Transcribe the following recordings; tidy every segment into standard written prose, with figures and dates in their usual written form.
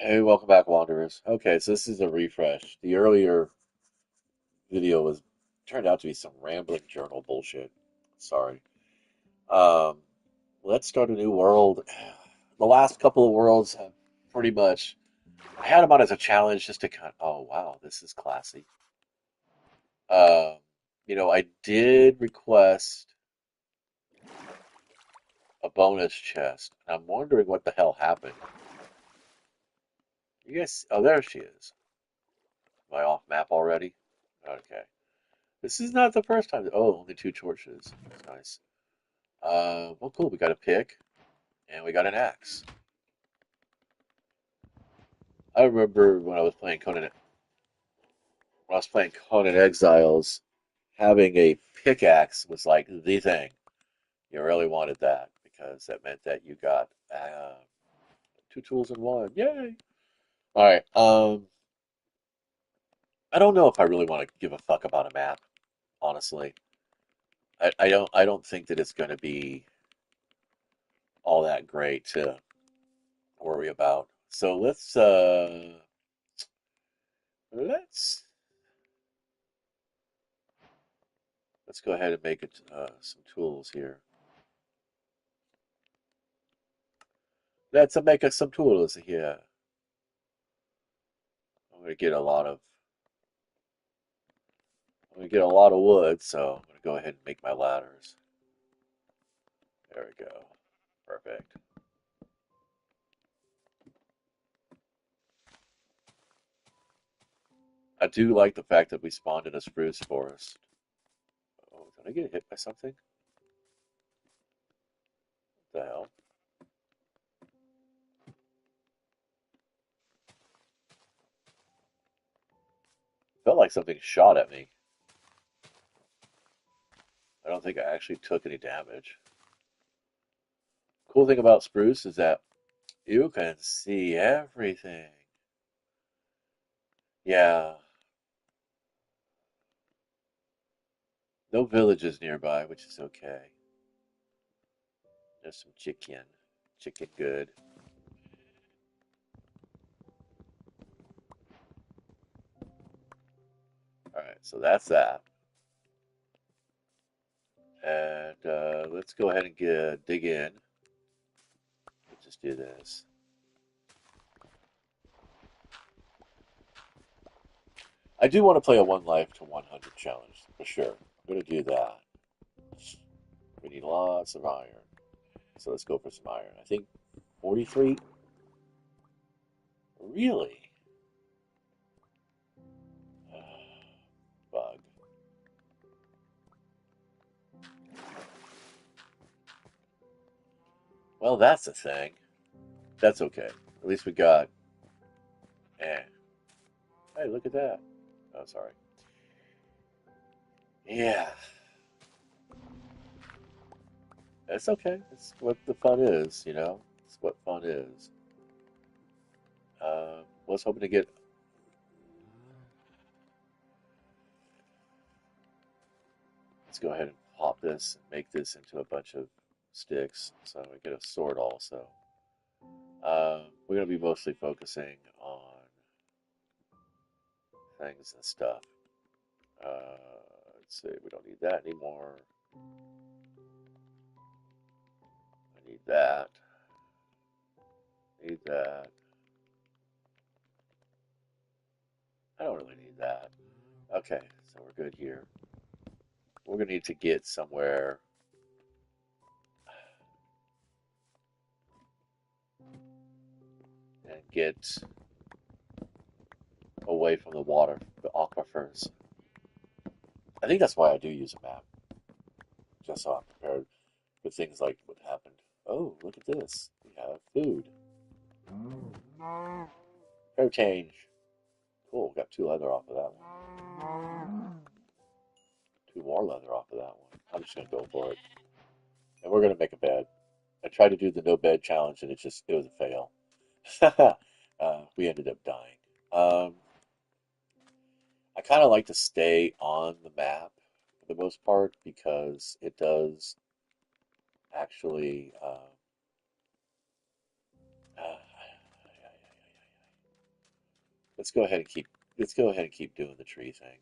Hey, welcome back, Wanderers. Okay, so this is a refresh. The earlier video was turned out to be some rambling journal bullshit. Sorry. Um, let's start a new world. The last couple of worlds have pretty much. I had them on as a challenge just to kind. Oh wow, this is classy. Um, I did request a bonus chest, and I'm wondering what the hell happened. You guys? Oh, there she is. Am I off map already? Okay. This is not the first time. Oh, only two torches. That's nice. Well, cool. We got a pick and we got an axe. I remember when I was playing Conan Exiles, having a pickaxe was like the thing. You really wanted that because that meant that you got two tools in one. Yay! All right. I don't know if I really want to give a fuck about a map, honestly. I don't think that it's going to be all that great to worry about. So let's let's go ahead and make it some tools here. Let's make us some tools here. I'm gonna get a lot of I'm gonna get a lot of wood, so I'm gonna go ahead and make my ladders. There we go. Perfect. I do like the fact that we spawned in a spruce forest. Oh, did I get hit by something? What the hell? Felt like something shot at me. I don't think I actually took any damage. Cool thing about spruce is that you can see everything. Yeah, no villages nearby, which is okay. There's some chicken. Chicken good. Alright, so that's that. And let's go ahead and dig in. Let's just do this. I do want to play a one life to 100 challenge for sure. I'm going to do that. We need lots of iron. So let's go for some iron. I think 43? Really? Bug. Well, that's a thing. That's okay. At least we got. Eh. Hey, look at that. Oh, sorry. Yeah. It's okay. It's what the fun is. It's what fun is. Was hoping to get. Let's go ahead and pop this and make this into a bunch of sticks so we get a sword also. We're going to be mostly focusing on things and stuff. Let's see, we don't need that anymore. I need that. Need that. I don't really need that. Okay, so we're good here. We're going to need to get somewhere and get away from the water, the aquifers. I think that's why I do use a map, just so I'm prepared for things like what happened. Oh, look at this. We have food. Hair change. Cool, got two leather off of that one. Two more leather off of that one. I'm just gonna go for it. And we're gonna make a bed. I tried to do the no bed challenge and it was a fail. We ended up dying. Um, I kind of like to stay on the map for the most part because it does actually. Let's go ahead and keep let's go ahead and keep doing the tree thing.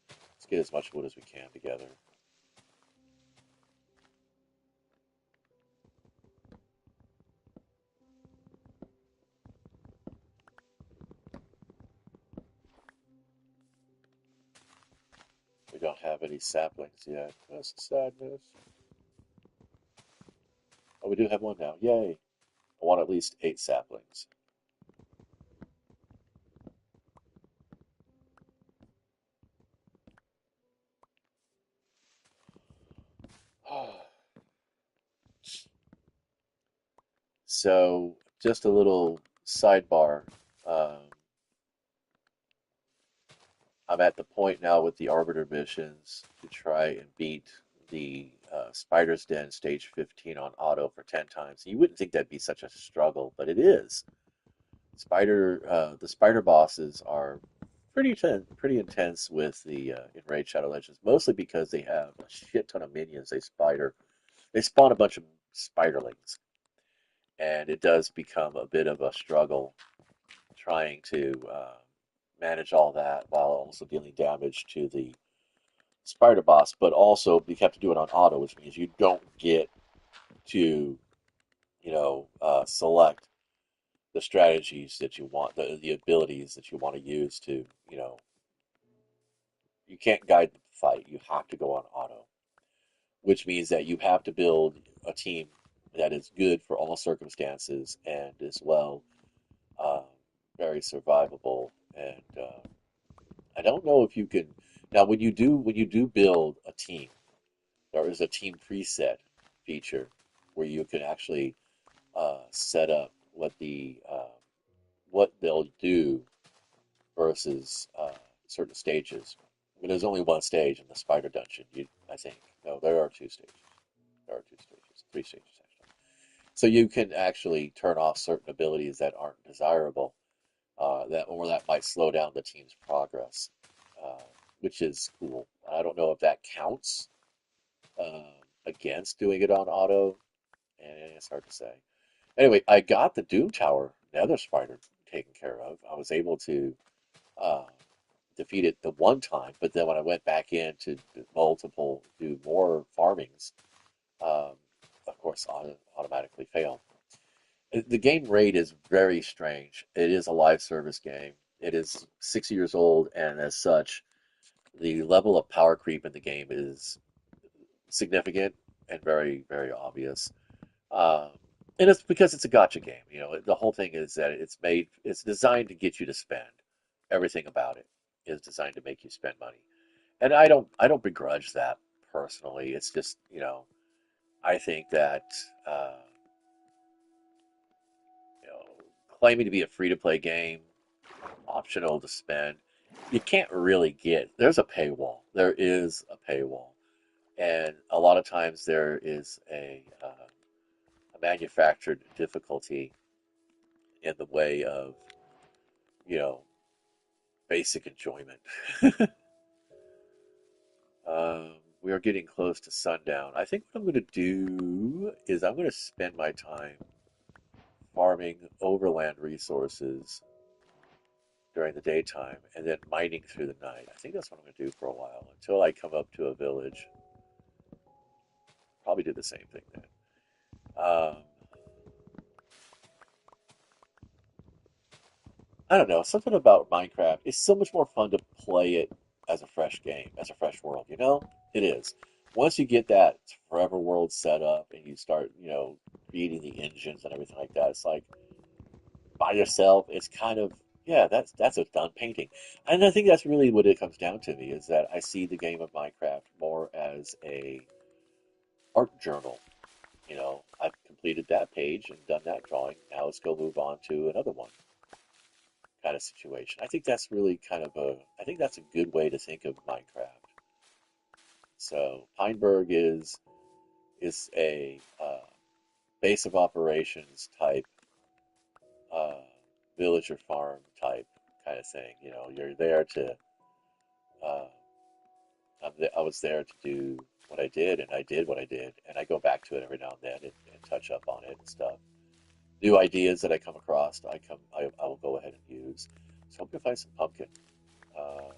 Let's get as much wood as we can together. We don't have any saplings yet. That's sadness. Oh, we do have one now. Yay! I want at least 8 saplings. So, just a little sidebar. Um, I'm at the point now with the Arbiter missions to try and beat the Spider's Den stage 15 on auto for 10 times. You wouldn't think that'd be such a struggle, but it is. The spider bosses are pretty intense with the Enraged Shadow Legends, mostly because they have a shit ton of minions. They spawn a bunch of spiderlings, and it does become a bit of a struggle trying to manage all that while also dealing damage to the spider boss. But also you have to do it on auto, which means you don't get to select the strategies that you want, the abilities that you want to use to you can't guide the fight. You have to go on auto, which means that you have to build a team that is good for all circumstances and as well uh, very survivable. And I don't know if you can now when you do build a team, there is a team preset feature where you can actually set up what they'll do versus certain stages. But there's only one stage in the spider dungeon. I think no, there are 2 stages. There are 2 stages, 3 stages actually. So you can actually turn off certain abilities that aren't desirable, that might slow down the team's progress, uh, which is cool. I don't know if that counts uh, against doing it on auto, and it's hard to say. Anyway, I got the Doom Tower Nether Spider taken care of. I was able to uh, defeat it the one time, but then when I went back in to do more farmings, um, of course, automatically failed. The game rate is very strange. It is a live service game. It is 6 years old, and as such, the level of power creep in the game is significant and very, very obvious. Um, and it's because it's a gotcha game. The whole thing is that it's designed to get you to spend. Everything about it is designed to make you spend money, and I don't begrudge that personally. It's just I think that uh, you know, claiming to be a free to play game, optional to spend, you can't really get. There's a paywall. There is a paywall, and a lot of times there is a manufactured difficulty in the way of you know basic enjoyment. We are getting close to sundown. I think what I'm going to do is I'm going to spend my time farming overland resources during the daytime and then mining through the night. I think that's what I'm going to do for a while until I come up to a village. Probably do the same thing then. Um, I don't know. Something about Minecraft. It's so much more fun to play it as a fresh game, as a fresh world. It is. Once you get that forever world set up and you start, creating the engines and everything like that, it's like by yourself. It's kind of yeah. That's a done painting, and I think that's really what it comes down to me is that I see the game of Minecraft more as a art journal. I've completed that page and done that drawing. Now let's go move on to another one kind of situation. I think that's really I think that's a good way to think of Minecraft. So Pineberg is a base of operations type, uh, villager farm type kind of thing. You're there to, uh, I was there to do what I did, and I did what I did, and I go back to it every now and then and touch up on it and stuff. New ideas that I come across, I will go ahead and use. So I'm gonna find some pumpkin. Uh,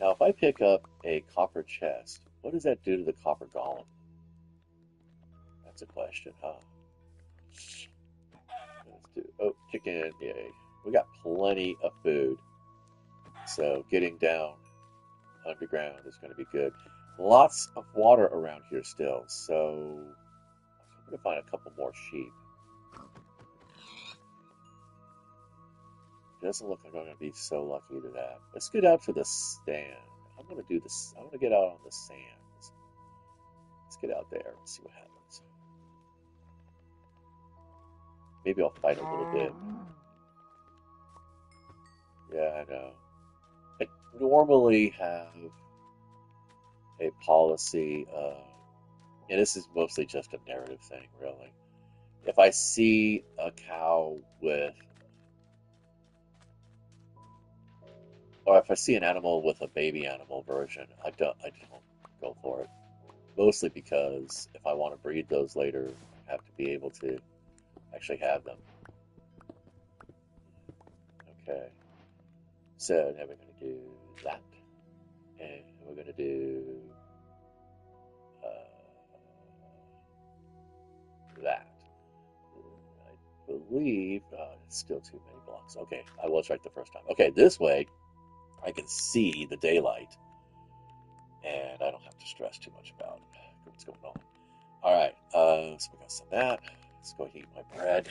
Now, if I pick up a copper chest, what does that do to the copper golem? That's a question, huh? Let's do. Oh, chicken! Yay! We got plenty of food, so getting down underground is going to be good. Lots of water around here still, so I'm going to find a couple more sheep. Doesn't look like I'm going to be so lucky to that. Let's get out to the stand. I'm going to do this. I want to get out on the sands. Let's get out there and see what happens. Maybe I'll fight a little bit. Yeah, I know. I normally have a policy of, and this is mostly just a narrative thing, really. If I see a cow with, or if I see an animal with a baby animal version, I don't go for it. Mostly because if I want to breed those later, I have to be able to actually have them. Okay. So now we're going to do that. And we're going to do that. I believe it's still too many blocks. Okay, I was right the first time. Okay, this way I can see the daylight and I don't have to stress too much about what's going on. All right, so we got some of that. Let's go eat my bread.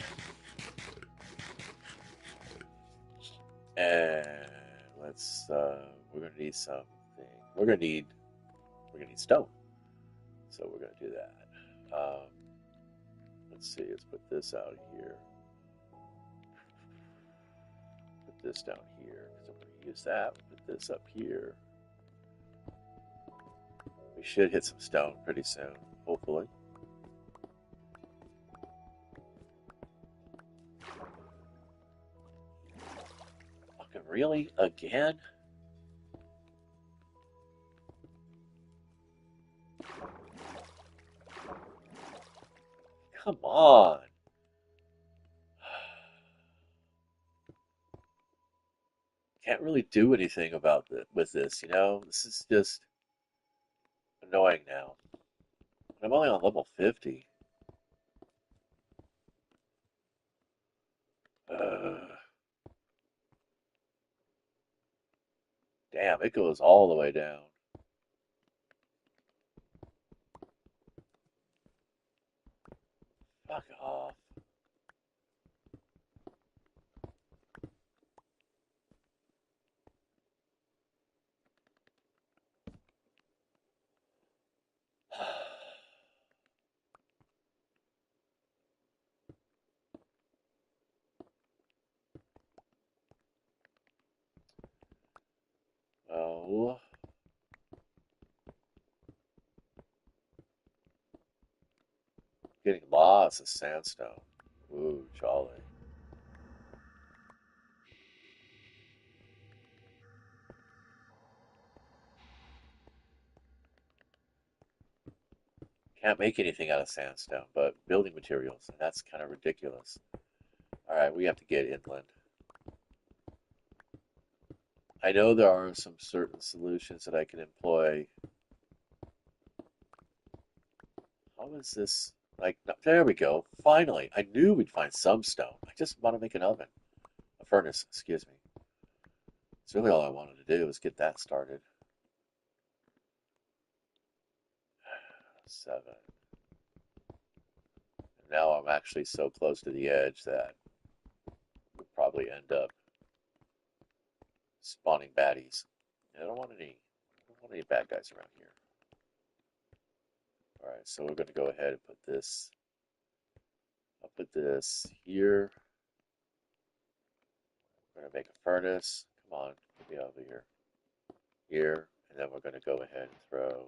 And let's we're gonna need something. We're gonna need stone. So we're gonna do that. Let's see. Let's put this out here. Put this down here because I'm gonna use that. Put this up here. We should hit some stone pretty soon, hopefully. Fucking really? Again? Come on. Can't really do anything about with this, you know? This is just annoying now. I'm only on level 50. Damn, it goes all the way down. Fuck off. Oh. Getting lots of sandstone. Ooh, jolly. Can't make anything out of sandstone, but building materials, and that's kind of ridiculous. Alright, we have to get inland. I know there are some certain solutions that I can employ. How is this? Like, there we go. Finally, I knew we'd find some stone. I just want to make an oven. A furnace, excuse me. It's really all I wanted to do was get that started. 7. And now I'm actually so close to the edge that we'll probably end up spawning baddies. I don't want any bad guys around here. Alright, so we're going to go ahead and put this. I'll put this here. We're going to make a furnace. Come on, get me over here. Here, and then we're going to go ahead and throw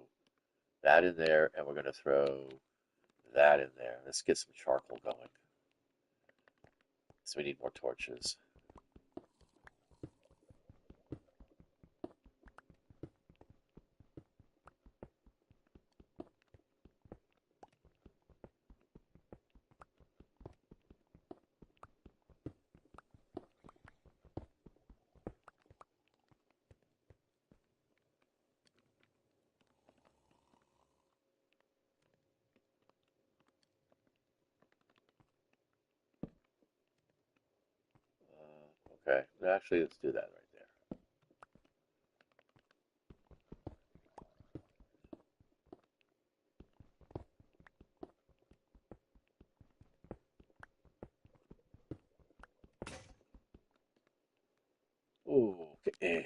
that in there, and we're going to throw that in there. Let's get some charcoal going. So we need more torches. Okay. Actually, let's do that right there. Okay.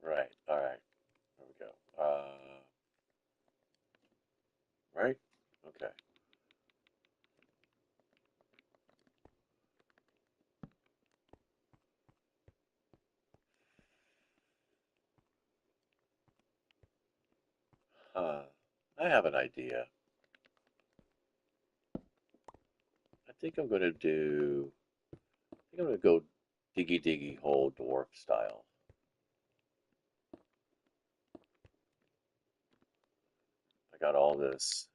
Right. All right. There we go. Right. Okay. I have an idea. I think I'm gonna do. I think I'm gonna go diggy diggy hole dwarf style. I got all this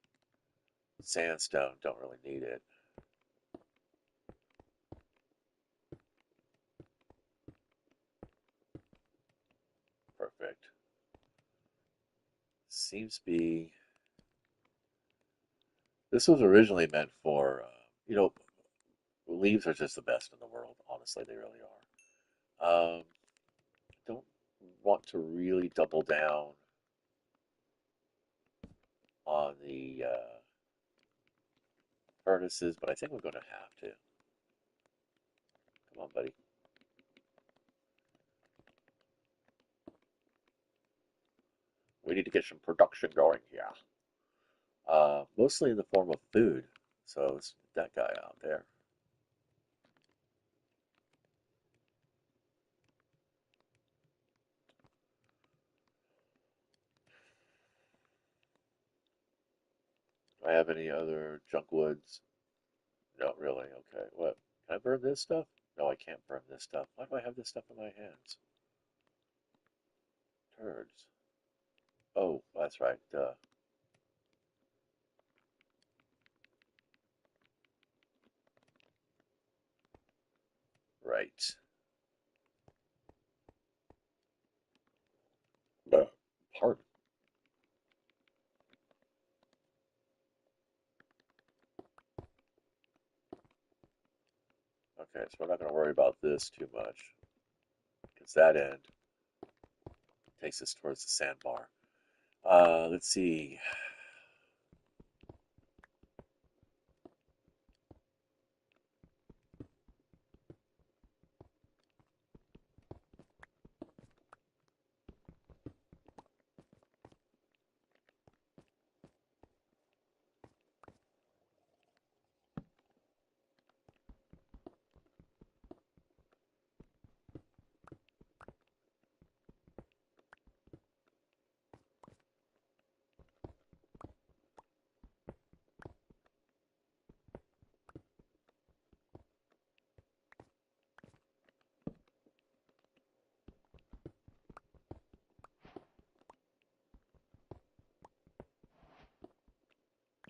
sandstone. Don't really need it. Perfect. Seems to be. This was originally meant for. Leaves are just the best in the world. Honestly, they really are. Don't want to really double down on the furnaces, but I think we're going to have to. Come on, buddy. We need to get some production going here. Mostly in the form of food. So let's get that guy out there. Do I have any other junk woods? Not really. Okay. What? Can I burn this stuff? No, I can't burn this stuff. Why do I have this stuff in my hands? Turds. Oh, that's right. Duh. Right. Pardon. Okay, so we're not going to worry about this too much because that end takes us towards the sandbar. Let's see.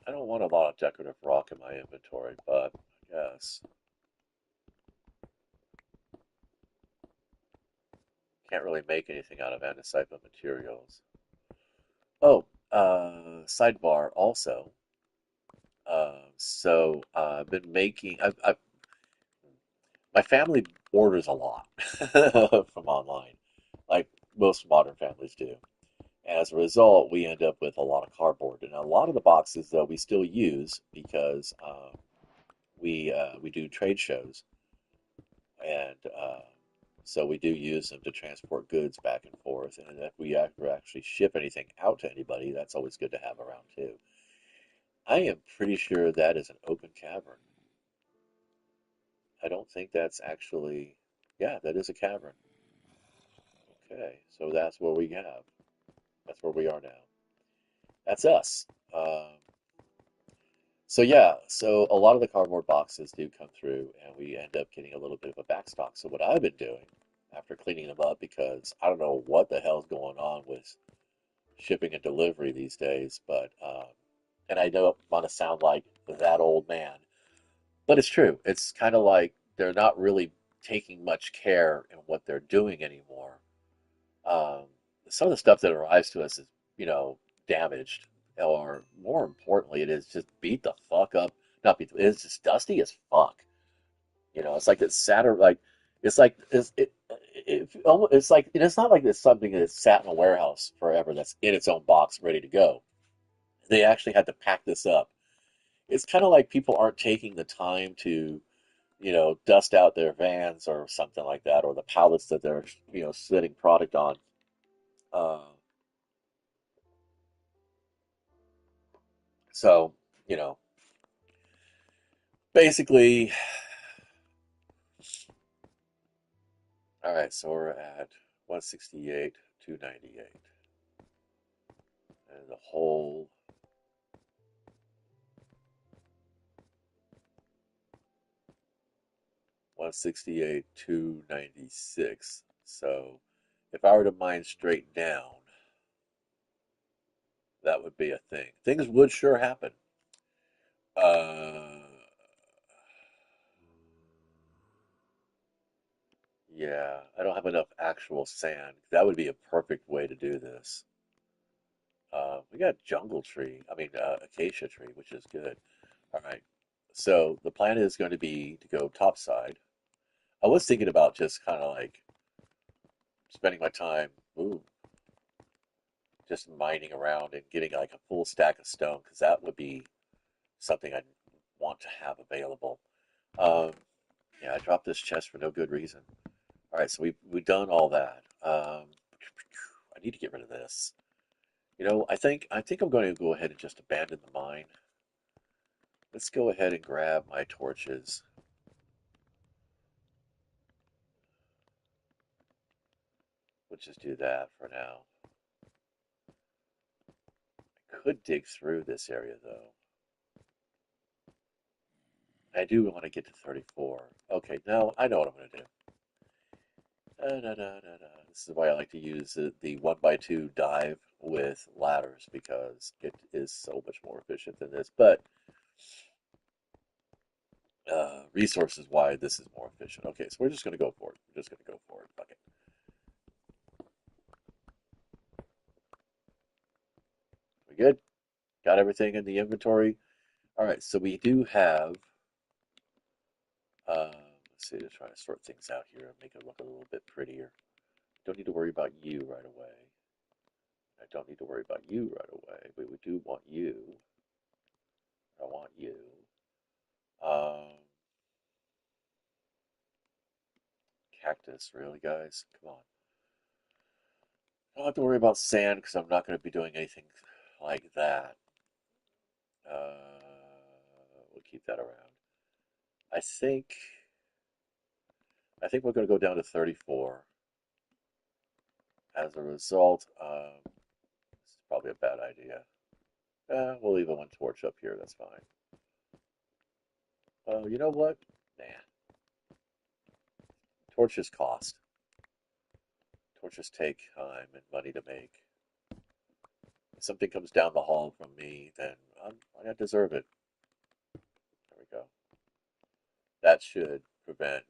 I don't want a lot of decorative rock in my inventory, but I guess can't really make anything out of andesite but materials. Oh, sidebar also. I've been making. My family orders a lot from online, like most modern families do. As a result, we end up with a lot of cardboard, and a lot of the boxes though we still use because we do trade shows, and so we do use them to transport goods back and forth. And if we ever actually ship anything out to anybody, that's always good to have around too. I am pretty sure that is an open cavern. I don't think that's actually, yeah, that is a cavern. Okay, so that's where we are now. That's us. So yeah, so a lot of the cardboard boxes do come through, and we end up getting a little bit of a backstock. So what I've been doing after cleaning them up, because I don't know what the hell's going on with shipping and delivery these days, but and I know I want to sound like that old man, but it's true. It's kind of like they're not really taking much care in what they're doing anymore. Um, some of the stuff that arrives to us is, damaged. or more importantly, it is just beat the fuck up. Not beat. It's just dusty as fuck. You know, it's like it's Saturn. Like it's like it's like it's not like it's something that sat in a warehouse forever. That's in its own box, ready to go. They actually had to pack this up. It's kind of like people aren't taking the time to, dust out their vans or something like that, or the pallets that they're, sitting product on. Uh, so, you know, basically, all right, so we're at 168, 298. And the whole 168, 296. So if I were to mine straight down, that would be a thing. Things would sure happen. Uh, yeah, I don't have enough actual sand. That would be a perfect way to do this. We got jungle tree, I mean, acacia tree, which is good. All right. So the plan is going to be to go topside. I was thinking about just kind of like spending my time, just mining around and getting like a full stack of stone because that would be something I'd want to have available. Um, yeah, I dropped this chest for no good reason. All right, so we've done all that. I need to get rid of this. I think I'm going to go ahead and just abandon the mine. Let's go ahead and grab my torches. We'll just do that for now. I could dig through this area though. I do want to get to 34. Okay, now I know what I'm going to do. This is why I like to use the 1x2 dive with ladders because it is so much more efficient than this. But resources wise, this is more efficient. Okay, so we're just going to go for it. We're just going to go for it. Okay, we good? Got everything in the inventory? All right, so we do have, let's see, to try to sort things out here and make it look a little bit prettier. Don't need to worry about you right away. I don't need to worry about you right away, but we do want you. I want you. Um, Cactus, really, guys? Come on. I don't have to worry about sand because I'm not going to be doing anything like that. We'll keep that around. I think I think we're going to go down to 34. As a result, this is probably a bad idea. We'll leave one torch up here. That's fine. You know what? Nah. Torches cost. Torches take time and money to make. If something comes down the hall from me, then I deserve it. There we go. That should prevent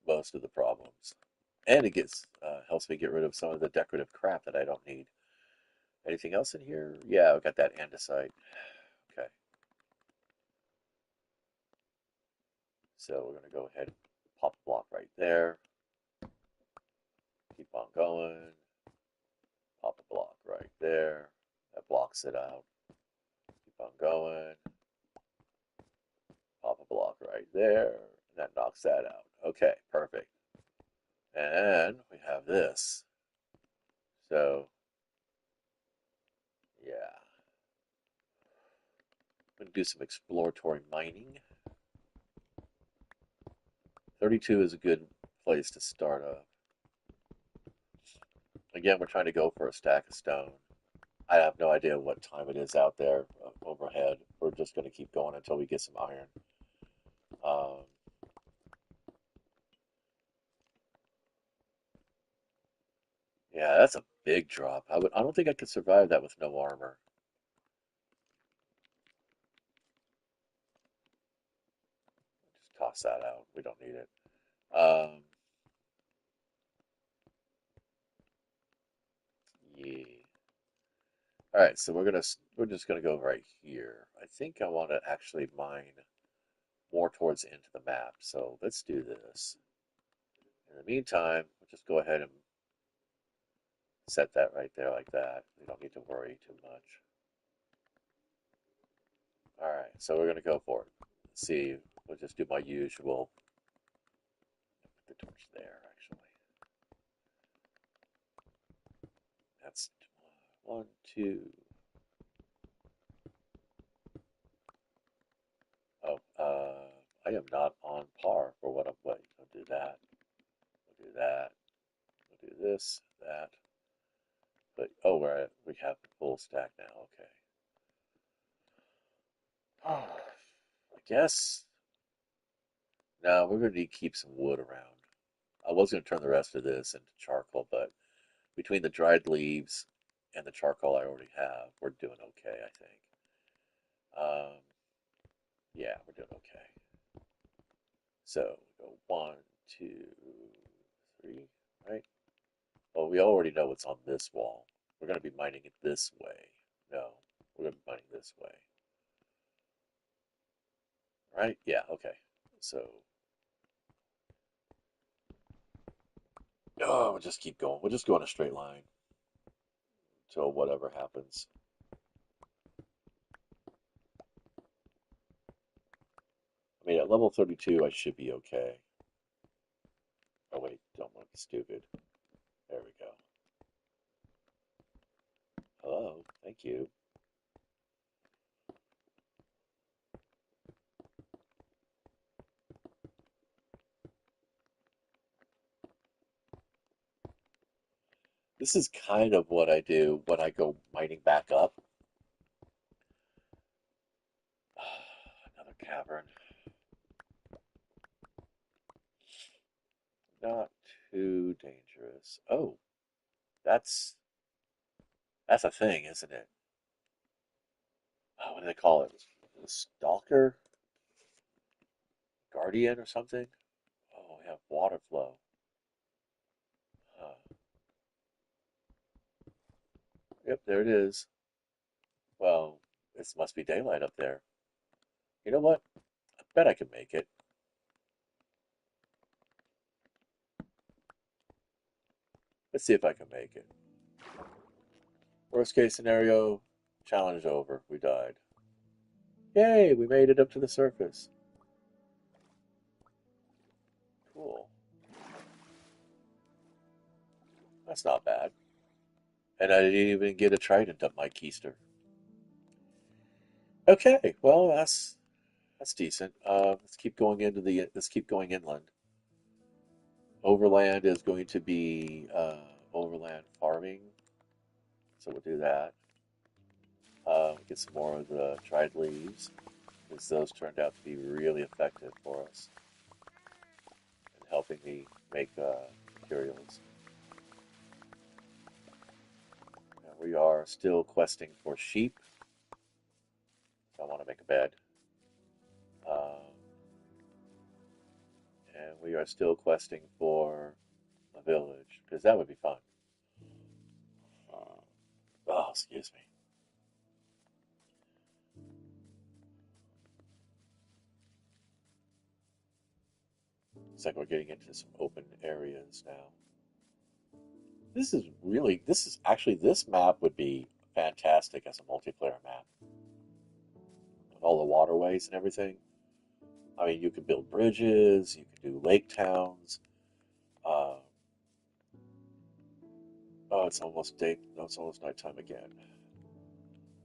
most of the problems. And it gets helps me get rid of some of the decorative crap that I don't need. Anything else in here? Yeah, I've got that andesite. Okay, so we're gonna go ahead and pop a block right there. Keep on going. Pop a block right there. That blocks it out. Keep on going. Pop a block right there. And that knocks that out. Okay, perfect. And we have this. So, yeah. I'm going to do some exploratory mining. 32 is a good place to start off. Again, we're trying to go for a stack of stone. I have no idea what time it is out there overhead. We're just going to keep going until we get some iron. Um, yeah, that's a big drop. I don't think I could survive that with no armor. Just toss that out. We don't need it. Um, yeah. All right, so we're just gonna go right here. I think I want to actually mine more towards the end of the map. So let's do this. In the meantime, we'll just go ahead and set that right there like that. We don't need to worry too much. All right, so we're gonna go for it. Let's see, we'll just do my usual. Put the torch there, actually. That's one, two. Oh, I am not on par for what I'm playing. I'll do that. We'll do that. We'll do this, that. But oh, we have the full stack now. Okay. I guess no, we're gonna need to keep some wood around. I was gonna turn the rest of this into charcoal, but between the dried leaves and the charcoal I already have, we're doing okay, I think. Um, yeah, we're doing okay. So we go one, two, three, right? Well, we already know what's on this wall. We're going to be mining it this way. No, we're going to be mining this way. Right? Yeah, okay. So, oh, we'll just keep going. We'll just go in a straight line until whatever happens. I mean, at level 32, I should be okay. Oh, wait, don't want to be stupid. There we go. Hello, thank you. This is kind of what I do when I go mining back up. Another cavern. Not too dangerous. Oh, that's that's a thing, isn't it? Oh, what do they call it? Stalker? Guardian or something? Oh, we have water flow. Huh. Yep, there it is. Well, it must be daylight up there. You know what? I bet I can make it. Let's see if I can make it. Worst case scenario, challenge over. We died. Yay, we made it up to the surface. Cool. That's not bad. And I didn't even get a trident up my keister. Okay, well that's decent. Let's keep going inland. Overland is going to be overland farming, so we'll do that. Get some more of the dried leaves, because those turned out to be really effective for us in helping me make materials. And we are still questing for sheep, so I want to make a bed. Um, and we are still questing for a village, because that would be fun. Oh, excuse me. It's like we're getting into some open areas now. This is actually, this map would be fantastic as a multiplayer map. With all the waterways and everything. I mean, you could build bridges, you could do lake towns. Uh, oh, it's almost day. No, it's almost nighttime again.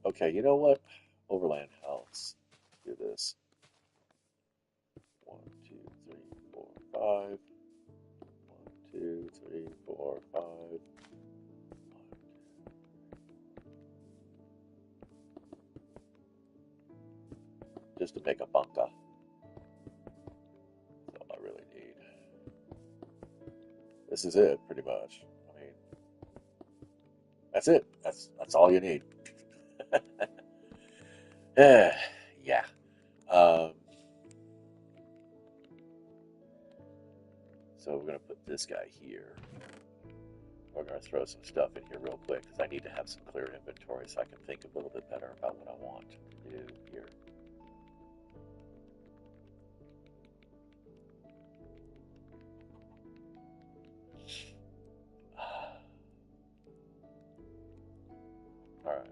Okay, you know what? Overland House. Do this. One, two, three, four, five. One, two, three, four, five. Just to make a bunker. That's all I really need. This is it, pretty much. I mean, that's it. That's all you need. Yeah. Um, so we're gonna put this guy here. We're going to throw some stuff in here real quick because I need to have some clear inventory so I can think a little bit better about what I want to do here. All right.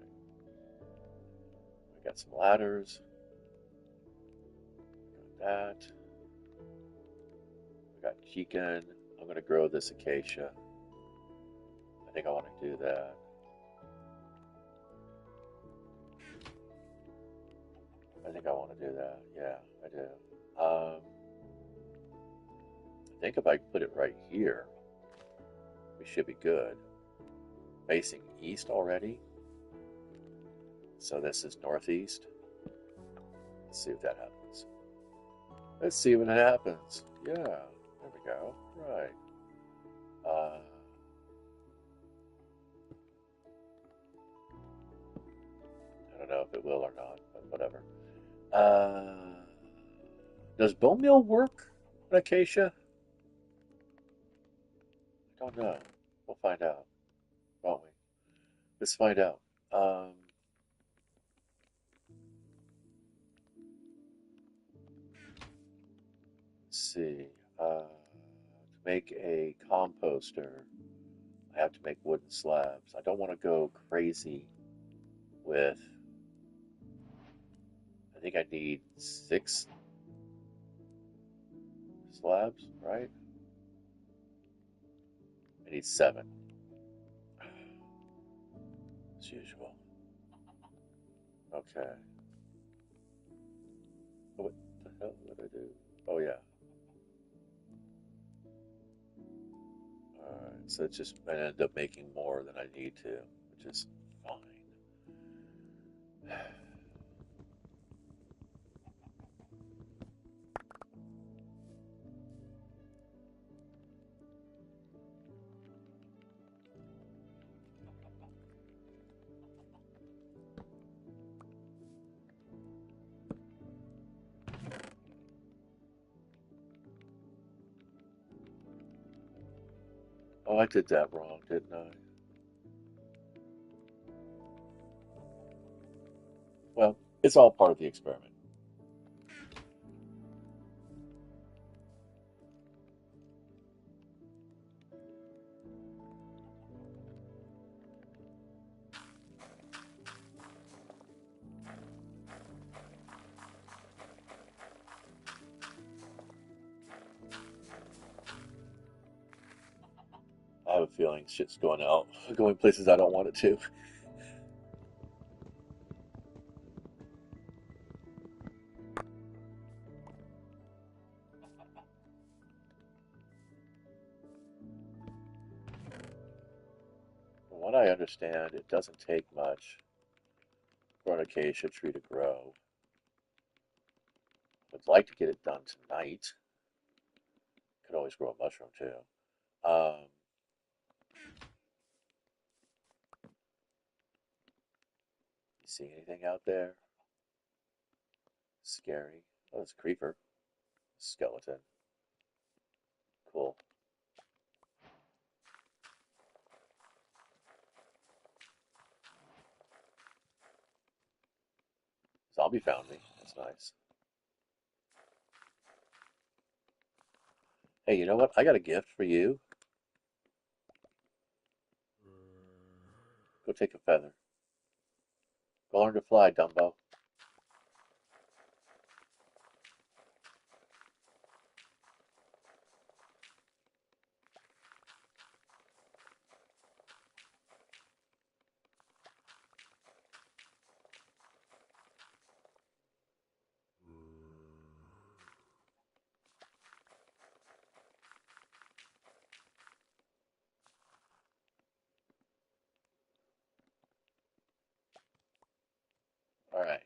We got some ladders. Got that. We got chicken. I'm going to grow this acacia. I think I want to do that. I think I want to do that. Yeah, I do. I think if I put it right here, we should be good. Facing east already. So this is northeast. Let's see if that happens. Let's see what happens. Yeah, there we go. Right. I don't know if it will or not, but whatever. Does bone meal work on acacia? I don't know. We'll find out, won't we? Let's find out. Let's see. To make a composter, I have to make wooden slabs. I don't want to go crazy with. I think I need 6 slabs, right? I need 7, as usual. Okay. Oh, what the hell did I do? Oh, yeah. Alright, so it's just, I end up making more than I need to, which is fine. Oh, I did that wrong, didn't I? Well, it's all part of the experiment. I have a feeling shit's going out, going places I don't want it to. From what I understand, it doesn't take much for an acacia tree to grow. I'd like to get it done tonight. Could always grow a mushroom too. Um, you see anything out there? Scary. Oh, it's a creeper. Skeleton. Cool. Zombie found me. That's nice. Hey, you know what? I got a gift for you. Go take a feather. Go learn to fly, Dumbo. All right.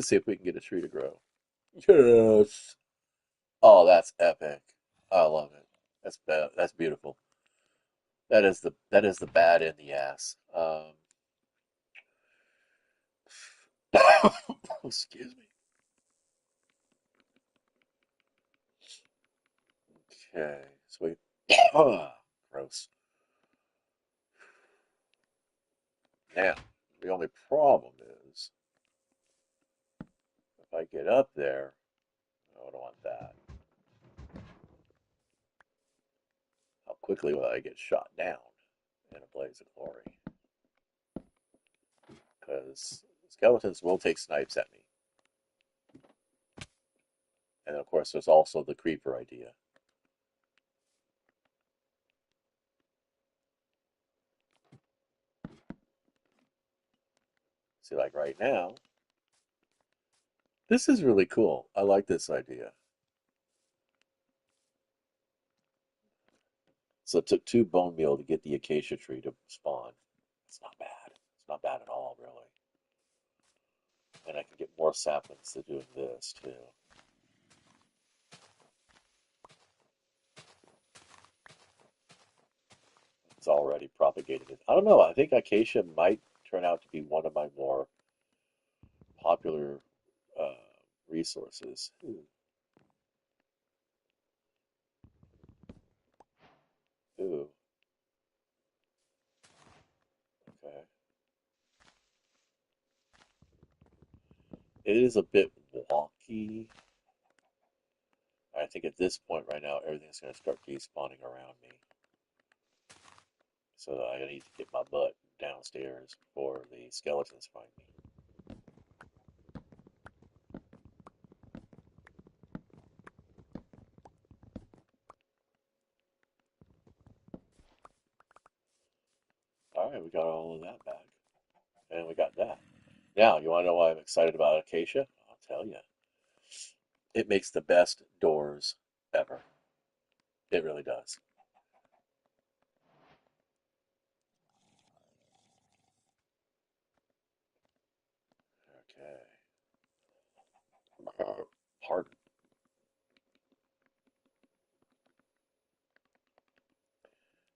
See if we can get a tree to grow. Yes. Oh, that's epic. I love it. That's beautiful. That is the bad in the ass. Excuse me. Okay, sweet. Gross. Now, the only problem is if I get up there, I don't want that. How quickly will I get shot down in a blaze of glory? Because skeletons will take snipes at me. And of course, there's also the creeper idea. See, like right now, this is really cool. I like this idea. So it took 2 bone meal to get the acacia tree to spawn. It's not bad. It's not bad at all, really. And I can get more saplings to doing this, too. It's already propagated. I don't know. I think acacia might turn out to be one of my more popular uh, resources. Ooh, ooh, okay. It is a bit wonky. I think at this point right now, everything's going to start despawning around me. So I need to get my butt downstairs before the skeletons find me. All right, we got all of that back. And we got that. Now, you want to know why I'm excited about acacia? I'll tell you. It makes the best doors ever. It really does. Okay. Pardon.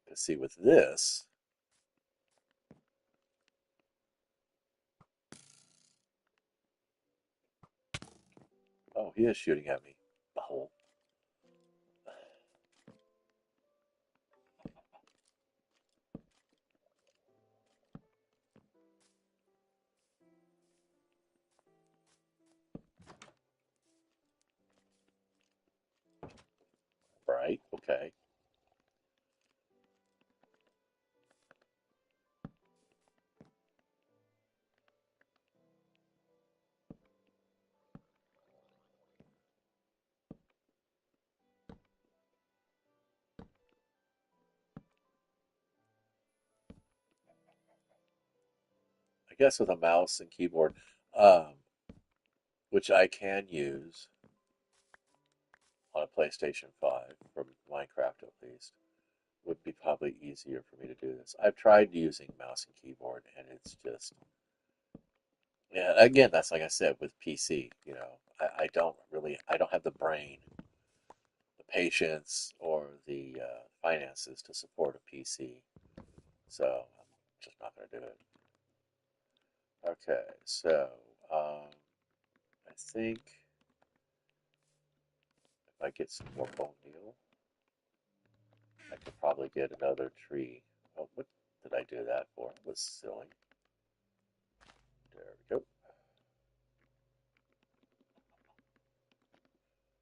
Let's see, with this, oh, he is shooting at me. The hole. Right, okay. I guess with a mouse and keyboard, um, which I can use on a PlayStation 5, for Minecraft at least, would be probably easier for me to do this. I've tried using mouse and keyboard, and it's just, yeah, again, that's like I said with PC, I don't really, I don't have the brain, the patience, or the finances to support a PC, so I'm just not going to do it. Okay, so I think if I get some more bone meal, I could probably get another tree. Oh, what did I do that for? It was silly. There we go.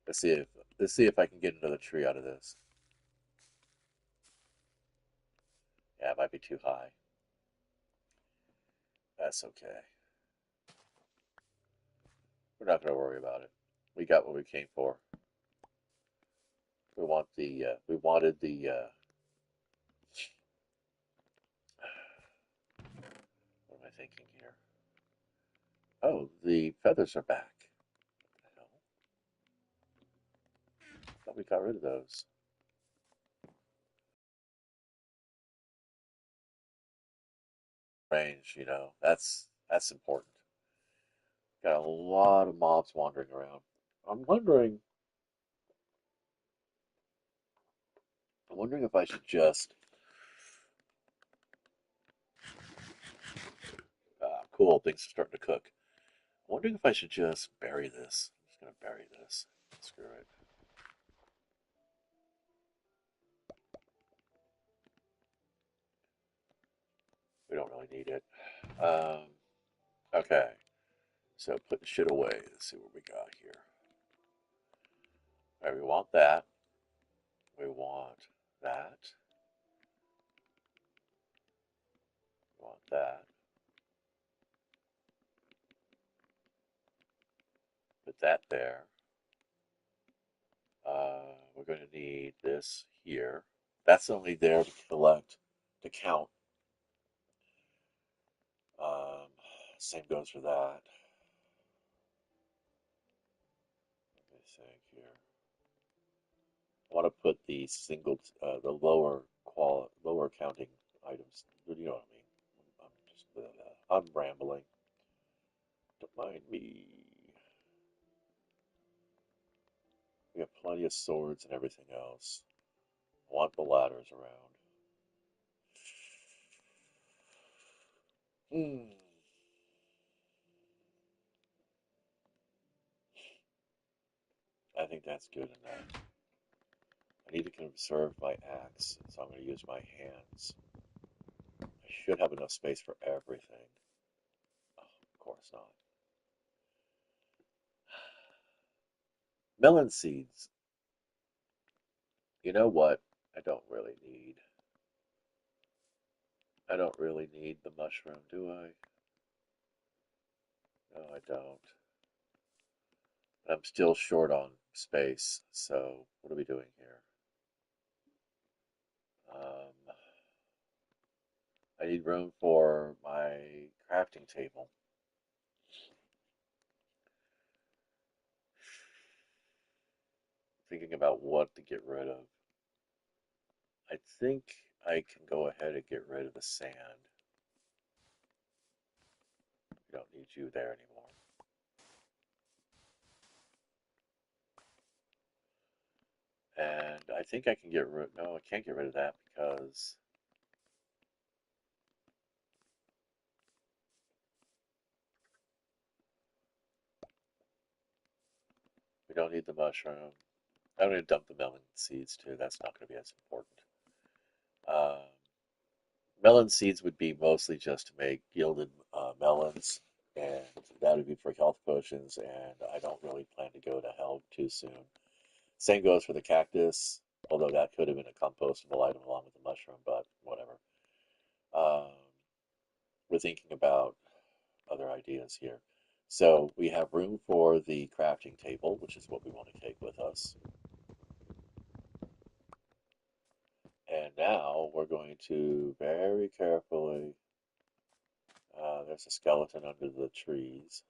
Let's see if let's see if I can get another tree out of this. Yeah, it might be too high. That's okay. We're not going to worry about it. We got what we came for. We wanted the what am I thinking here? Oh, the feathers are back. What the hell? I thought we got rid of those. Range, that's important. Got a lot of mobs wandering around. I'm wondering I'm wondering if I should just cool, things are starting to cook. I'm wondering if I should just bury this. I'm just gonna bury this. Screw it. We don't really need it. Um, okay, so put the shit away. Let's see what we got here. All right, we want that. We want that. We want that. Put that there. We're going to need this here. That's only there to collect, to count. Um, Same goes for that. Let me think here. I want to put the the lower counting items. You know what I mean? I'm rambling. Don't mind me. We have plenty of swords and everything else. I want the ladders around. Hmm. I think that's good enough. I need to conserve my axe, so I'm going to use my hands. I should have enough space for everything. Oh, of course not. Melon seeds. You know what? I don't really need. I don't really need the mushroom, do I? No, I don't. But I'm still short on space, so what are we doing here? Um, I need room for my crafting table. Thinking about what to get rid of. I think I can go ahead and get rid of the sand. We don't need you there anymore. And I think I can get rid. No, I can't get rid of that because we don't need the mushroom. I'm going to dump the melon seeds too. That's not going to be as important. Um, Melon seeds would be mostly just to make gilded melons, and that would be for health potions. And I don't really plan to go to hell too soon. Same goes for the cactus, although that could have been a compostable item along with the mushroom, but whatever. Um, we're thinking about other ideas here. So we have room for the crafting table, which is what we want to take with us. And now we're going to very carefully. There's a skeleton under the trees.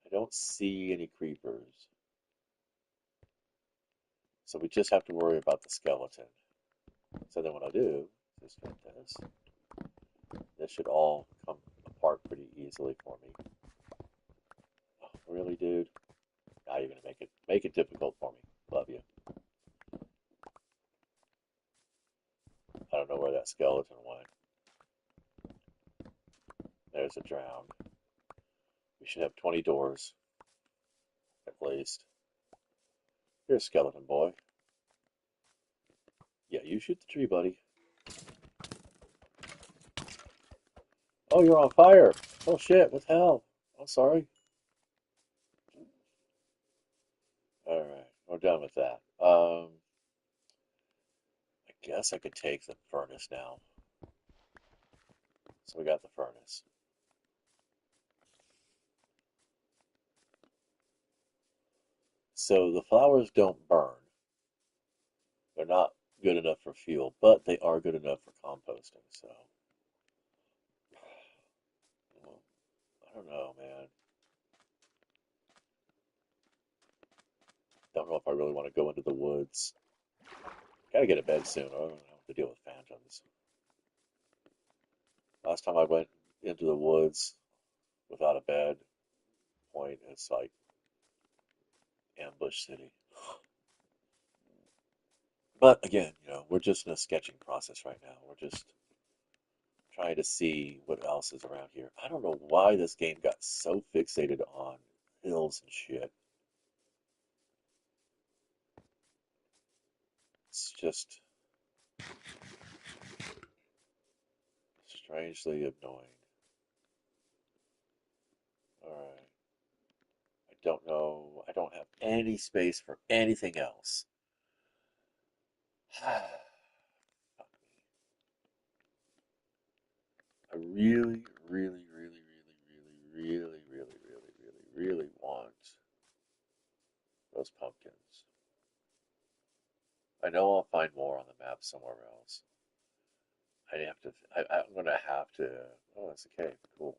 I don't see any creepers. So we just have to worry about the skeleton. So then what I'll do is just get this. This should all come apart pretty easily for me. Oh, really, dude? Now you're gonna make it difficult for me. Love you. I don't know where that skeleton went. There's a drown. We should have 20 doors, at least. Here's skeleton boy. Yeah, you shoot the tree, buddy. Oh, you're on fire. Oh shit, what the hell? I'm sorry. Alright, we're done with that. I guess I could take the furnace now. So we got the furnace. So the flowers don't burn. They're not good enough for fuel, but they are good enough for composting. So, well, I don't know, man. Don't know if I really want to go into the woods. Gotta get to bed soon. I don't have to deal with phantoms. Last time I went into the woods without a bed, point, it's like ambush city. But again, we're just in a sketching process right now. We're just trying to see what else is around here. I don't know why this game got so fixated on hills and shit. It's Strangely annoying. Alright. I don't know. I don't have any space for anything else. I really, really, really, really, really, really, really, really, really, really want those pumpkins. I know I'll find more on the map somewhere else. I have to. I'm gonna have to. Oh, that's a cave. Cool.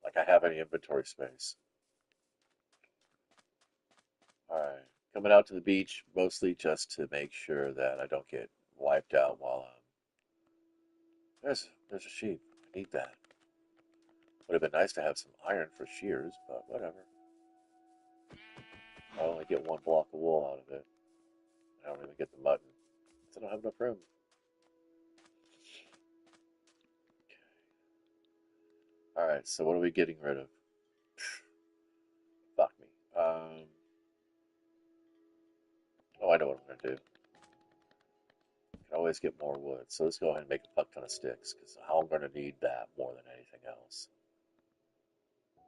Like I have any inventory space. All right. Coming out to the beach mostly just to make sure that I don't get wiped out while I'm. There's a sheep. I need that. Would have been nice to have some iron for shears, but whatever. I only get one block of wool out of it. I don't even get the mutton. 'Cause I don't have enough room. All right. So what are we getting rid of? Fuck me. Oh, I know what I'm gonna do. Can always get more wood. So let's go ahead and make a fuck ton of sticks, because I'm going to need that more than anything else.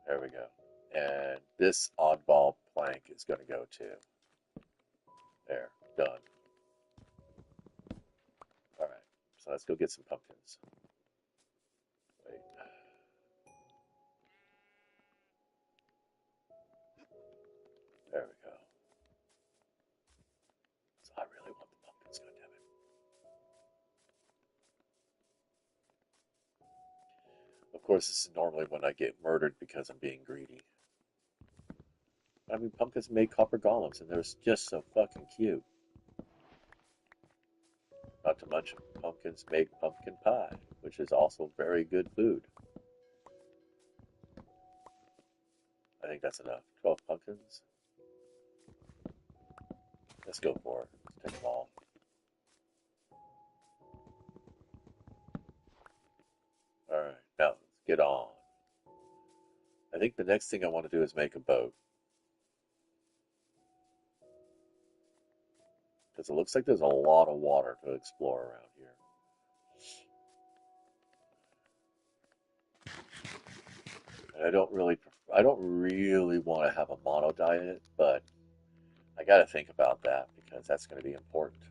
There we go. And this oddball plank is going to go too. There, done. All right, so let's go get some pumpkins. Wait. There we go. So I really want the pumpkins, goddammit. Of course, this is normally when I get murdered because I'm being greedy. I mean, pumpkins make copper golems, and they're just so fucking cute. Not to mention, pumpkins make pumpkin pie, which is also very good food. I think that's enough. 12 pumpkins. Let's go for it. Let's take them all. Alright, now let's get on. I think the next thing I want to do is make a boat. Because it looks like there's a lot of water to explore around here. And I don't really want to have a mono diet, but I got to think about that because that's going to be important.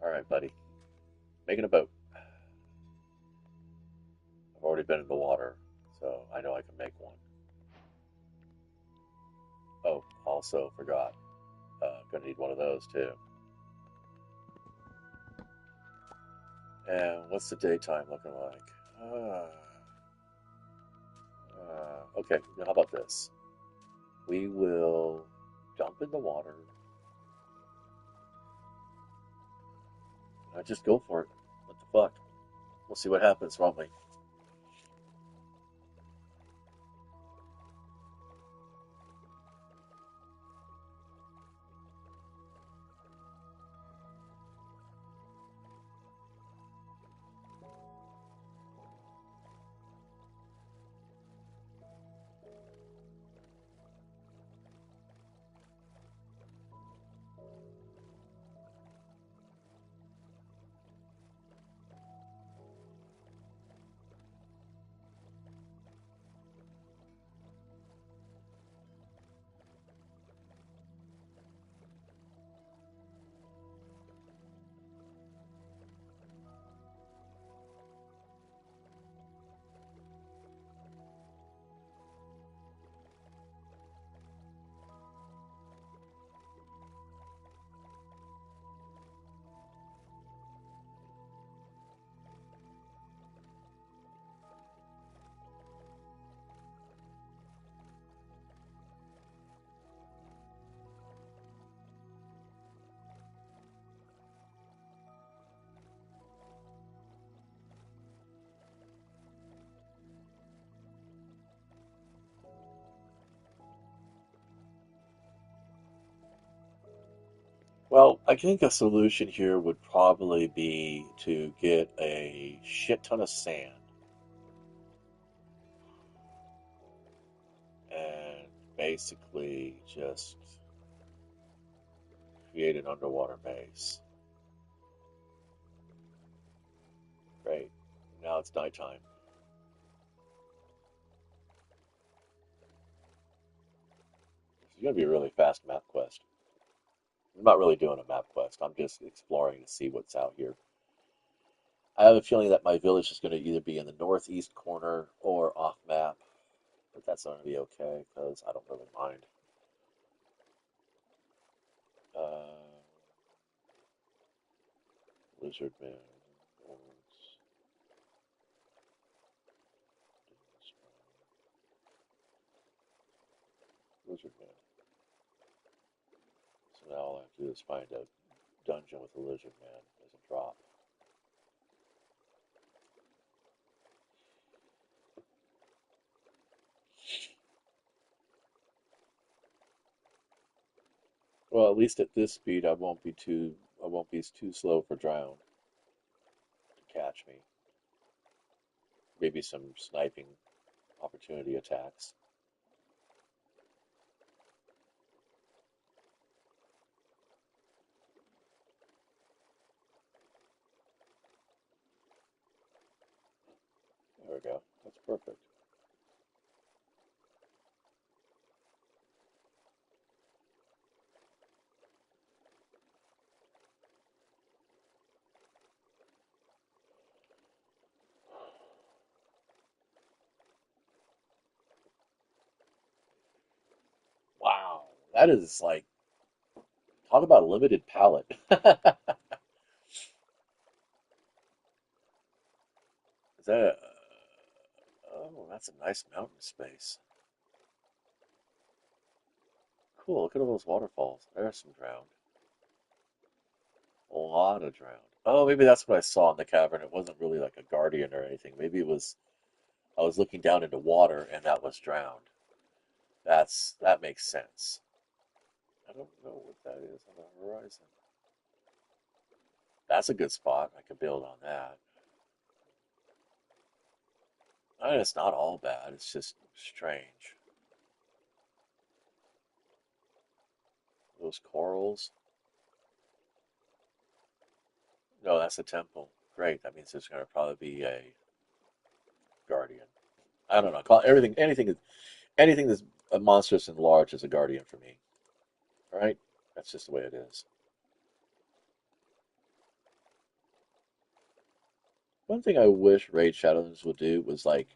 Alright, buddy. Making a boat. I've already been in the water, so I know I can make one. Oh, also forgot. Gonna need one of those too. And what's the daytime looking like? Okay, how about this? We will jump in the water. Just go for it. What the fuck? We'll see what happens, won't we? Well, I think a solution here would probably be to get a shit ton of sand and basically just create an underwater base. now it's nighttime. It's going to be a really fast map quest. I'm not really doing a map quest. I'm just exploring to see what's out here. I have a feeling that my village is going to either be in the northeast corner or off map, but that's going to be okay because I don't really mind. Uh, Lizard Man. Lizard Man. So now all I have to do is find a dungeon with a lizard man as a drop. Well, at least at this speed, I won't be too slow for drown to catch me. Maybe some sniping opportunity attacks. There we go. That's perfect. Wow, that is like talk about a limited palette. Is that a, oh, that's a nice mountain space. Cool. Look at all those waterfalls. There's some drowned. A lot of drowned. Oh, maybe that's what I saw in the cavern. It wasn't really like a guardian or anything. Maybe it was I was looking down into water and that was drowned. That makes sense. I don't know what that is on the horizon. That's a good spot. I could build on that. I mean, it's not all bad. It's just strange. Those corals. No, that's a temple. Great. That means there's going to probably be a guardian. I don't know. Call anything that's monstrous and large is a guardian for me. All right? That's just the way it is. One thing I wish Raid Shadows would do was like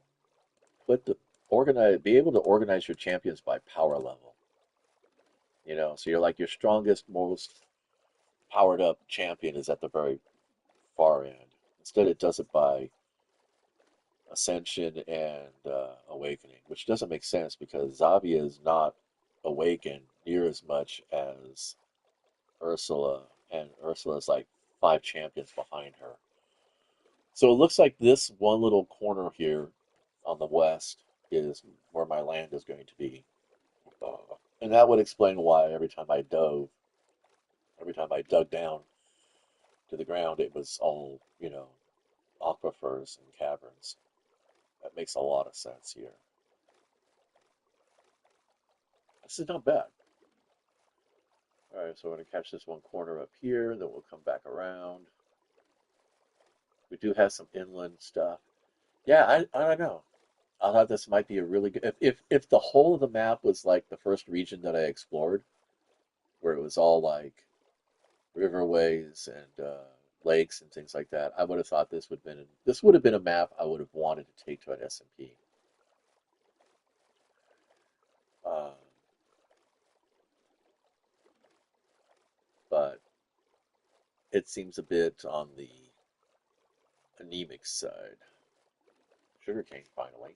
put the be able to organize your champions by power level. So you're like your strongest, most powered up champion is at the very far end. Instead, it does it by Ascension and Awakening, which doesn't make sense because Zavia is not awakened near as much as Ursula, and Ursula is like 5 champions behind her. So it looks like this one little corner here on the west is where my land is going to be. And that would explain why every time I dug down to the ground, it was all, aquifers and caverns. That makes a lot of sense here. This is not bad. All right, so we're going to catch this one corner up here, then we'll come back around. We do have some inland stuff. Yeah, I don't know. I thought this might be a really good if the whole of the map was like the first region that I explored, where it was all like riverways and lakes and things like that. I would have thought this would have been a map I would have wanted to take to an SMP. Uh, but it seems a bit on the anemic side. Sugarcane finally.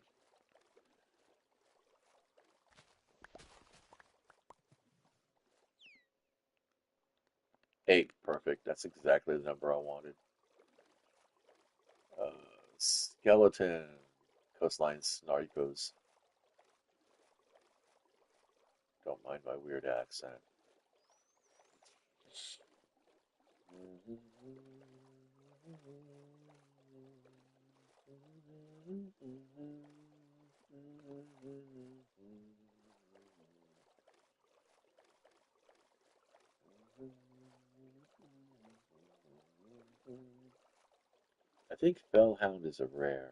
8, perfect. That's exactly the number I wanted. Uh, Skeleton, coastline snarkos. Don't mind my weird accent. I think Fellhound is a rare.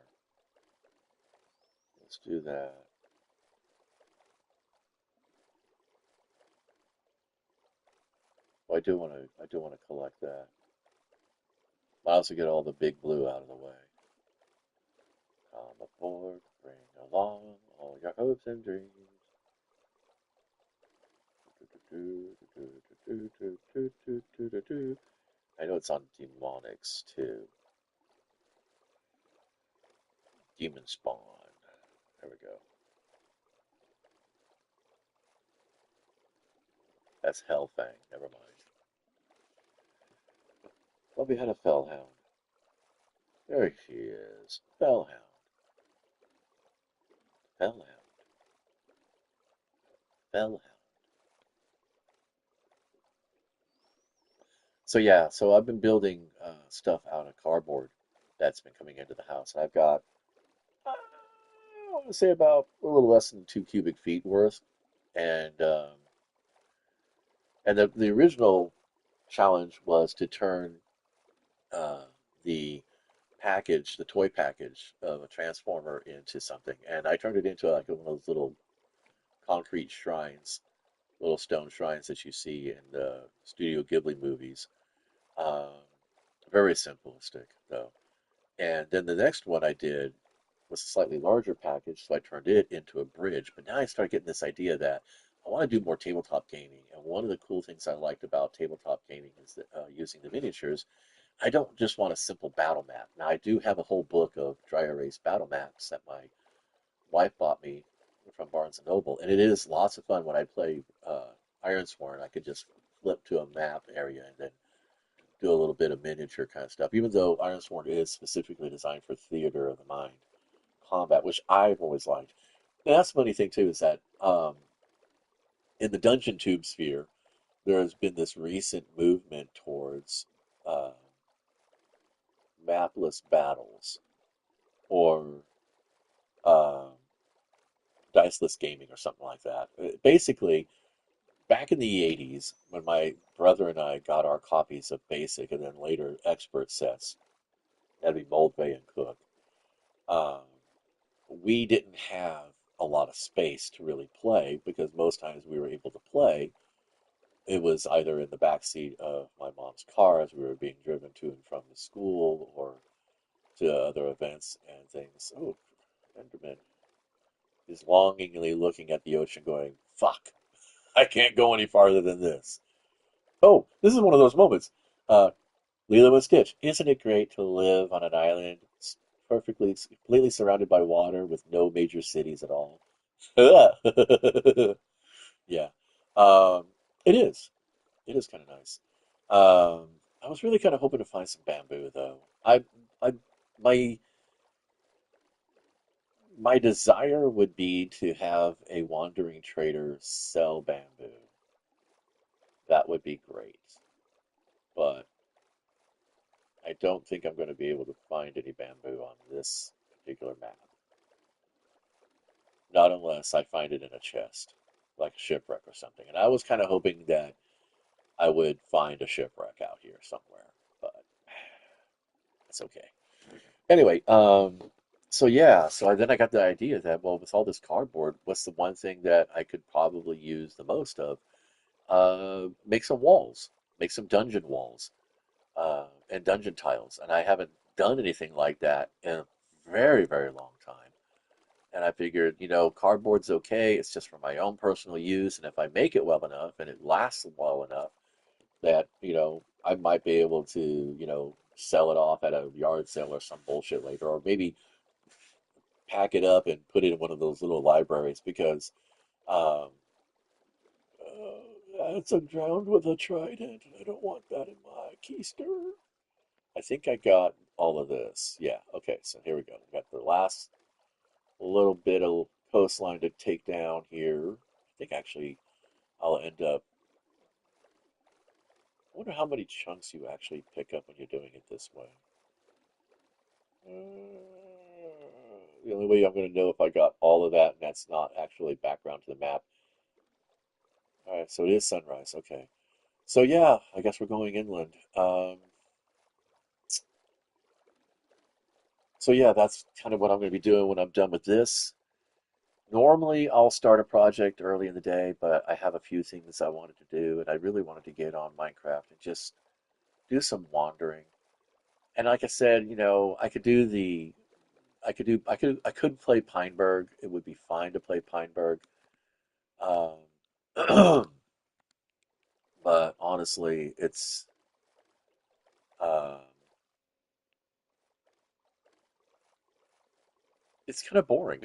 Let's do that. Well, I do want to collect that. I also get all the big blue out of the way. Come aboard, bring along all your hopes and dreams. I know it's on demonics too. Demon spawn. There we go. That's Hellfang. Never mind. Well, we had a Fellhound. There she is. Fellhound. Fellhound. Fellhound. So yeah, so I've been building stuff out of cardboard that's been coming into the house. I've got, I want to say about a little less than 2 cubic feet worth, and the original challenge was to turn uh, the package, the toy package of a transformer into something, and I turned it into like one of those little concrete shrines, little stone shrines that you see in the Studio Ghibli movies. Um, Very simplistic though. And then the next one I did was a slightly larger package, so I turned it into a bridge. But now I started getting this idea that I want to do more tabletop gaming. And one of the cool things I liked about tabletop gaming is that using the miniatures, I don't just want a simple battle map. Now I do have a whole book of dry erase battle maps that my wife bought me from Barnes and Noble, and it is lots of fun when I play Ironsworn. I could just flip to a map area and then do a little bit of miniature kind of stuff. Even though Ironsworn is specifically designed for theater of the mind combat, which I've always liked. And that's the funny thing too is that in the dungeon tube sphere, there has been this recent movement towards uh, mapless battles or uh, diceless gaming or something like that. Basically, back in the 80s, when my brother and I got our copies of Basic and then later Expert sets, that'd be Moldvay and Cook, um, we didn't have a lot of space to really play because most times we were able to play. It was either in the back seat of my mom's car as we were being driven to and from the school or to other events and things. Oh, Enderman is longingly looking at the ocean going, fuck, I can't go any farther than this. Oh, this is one of those moments. Uh, Lilo and Stitch, isn't it great to live on an island perfectly, completely surrounded by water with no major cities at all? Yeah. Um, it is. It is kind of nice. Um, I was really kind of hoping to find some bamboo, though. I, my, my desire would be to have a wandering trader sell bamboo. That would be great. But I don't think I'm going to be able to find any bamboo on this particular map. Not unless I find it in a chest, like a shipwreck or something. And I was kind of hoping that I would find a shipwreck out here somewhere, but it's okay. Anyway, so yeah, so then I got the idea that, well, with all this cardboard, what's the one thing that I could probably use the most of? Make some walls, make some dungeon walls, and dungeon tiles. And I haven't done anything like that in a very, very long time. And I figured, cardboard's okay. It's just for my own personal use. And if I make it well enough and it lasts well enough, that, I might be able to, sell it off at a yard sale or some bullshit later, or maybe pack it up and put it in one of those little libraries because um, it's a drowned with a trident, and I don't want that in my keister. I think I got all of this. Yeah, okay, so here we go. We got the last little bit of coastline to take down here. I think actually I'll end up. I wonder how many chunks you actually pick up when you're doing it this way. The only way I'm going to know if I got all of that and that's not actually background to the map. All right, so it is sunrise. Okay. So yeah, I guess we're going inland. So yeah, that's kind of what I'm going to be doing when I'm done with this. Normally, I'll start a project early in the day, but I have a few things I wanted to do, and I really wanted to get on Minecraft and just do some wandering. And like I said, I could play Pineberg. It would be fine to play Pineberg. Um, but honestly, um, it's kind of boring.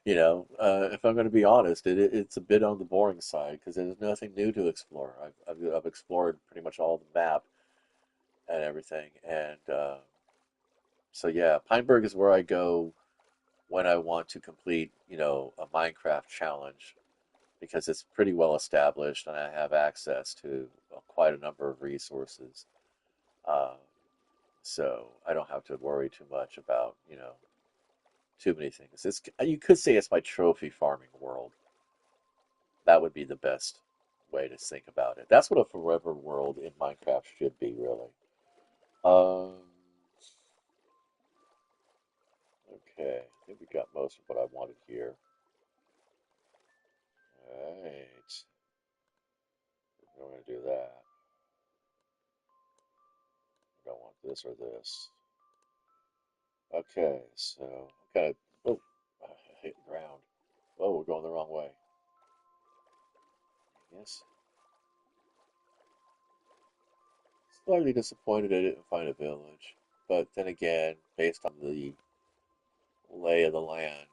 If I'm going to be honest, it's a bit on the boring side because there's nothing new to explore. I've explored pretty much all the map and everything, and so yeah, Pineberg is where I go when I want to complete, a Minecraft challenge because it's pretty well established and I have access to quite a number of resources. Uh, so I don't have to worry too much about, too many things. You could say it's my trophy farming world. That would be the best way to think about it. That's what a forever world in Minecraft should be, really. Um, okay, I think we got most of what I wanted here. All right, we're going to do that. I don't want this or this. Okay, so okay. Oh, I hit the ground. Oh, we're going the wrong way. Yes. Slightly disappointed I didn't find a village, but then again, based on the lay of the land,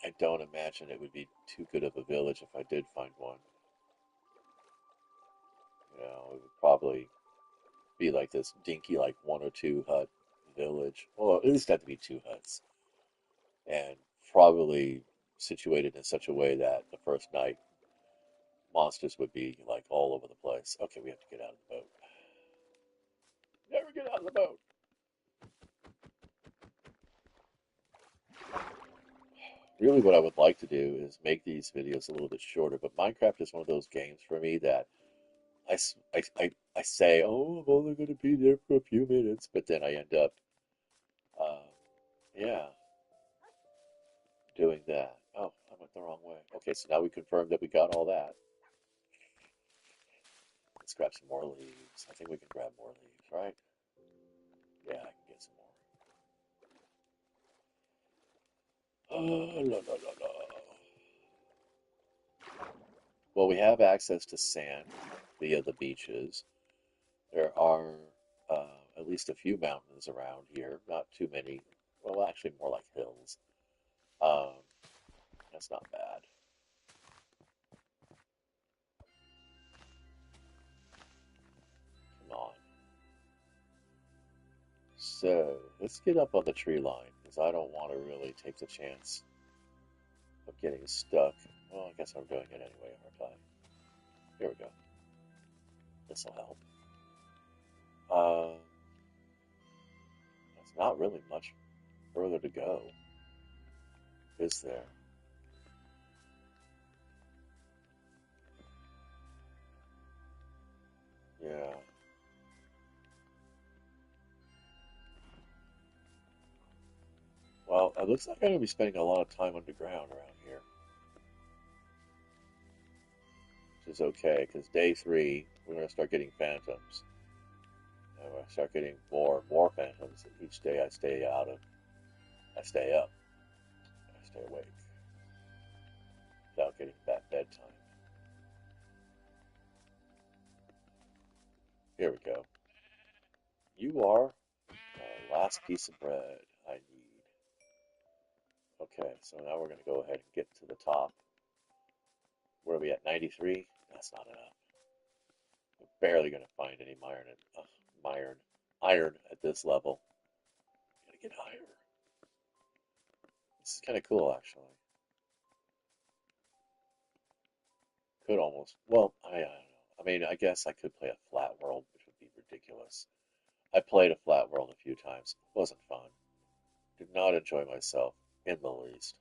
I don't imagine it would be too good of a village if I did find one. It would probably be like this dinky, like one or two hut village. Well, at least have to be two huts, and probably situated in such a way that the first night monsters would be like all over the place. Okay, we have to get out of the boat. Never get out of the boat. Really, what I would like to do is make these videos a little bit shorter, but Minecraft is one of those games for me that I say, oh, I'm only going to be there for a few minutes, but then I end up, uh, yeah, doing that. Oh, I went the wrong way. Okay, so now we confirmed that we got all that. Let's grab some more leaves. I think we can grab more leaves, right? Yeah, I can get some more. Oh, la, la, la, la. Well, we have access to sand via the beaches. There are at least a few mountains around here, not too many. Well, actually, more like hills. Um, that's not bad. Come on. So let's get up on the tree line because I don't want to really take the chance of getting stuck. Well, I guess I'm doing it anyway, aren't I? Here we go. This will help. Uh, there's not really much further to go, is there? Yeah. Well, it looks like I'm going to be spending a lot of time underground around here, which is okay because day three, we're going to start getting phantoms. And we're going to start getting more and more phantoms each day I stay up, I stay awake without getting that bedtime. Here we go. You are the last piece of bread I need. Okay, so now we're going to go ahead and get to the top. Where are we at? 93? That's not enough. We're barely going to find any iron at this level. Gotta get higher. This is kind of cool, actually. Could almost. Well, I don't know. I mean, I guess I could play a flat world, which would be ridiculous. I played a flat world a few times. It wasn't fun. Did not enjoy myself in the least.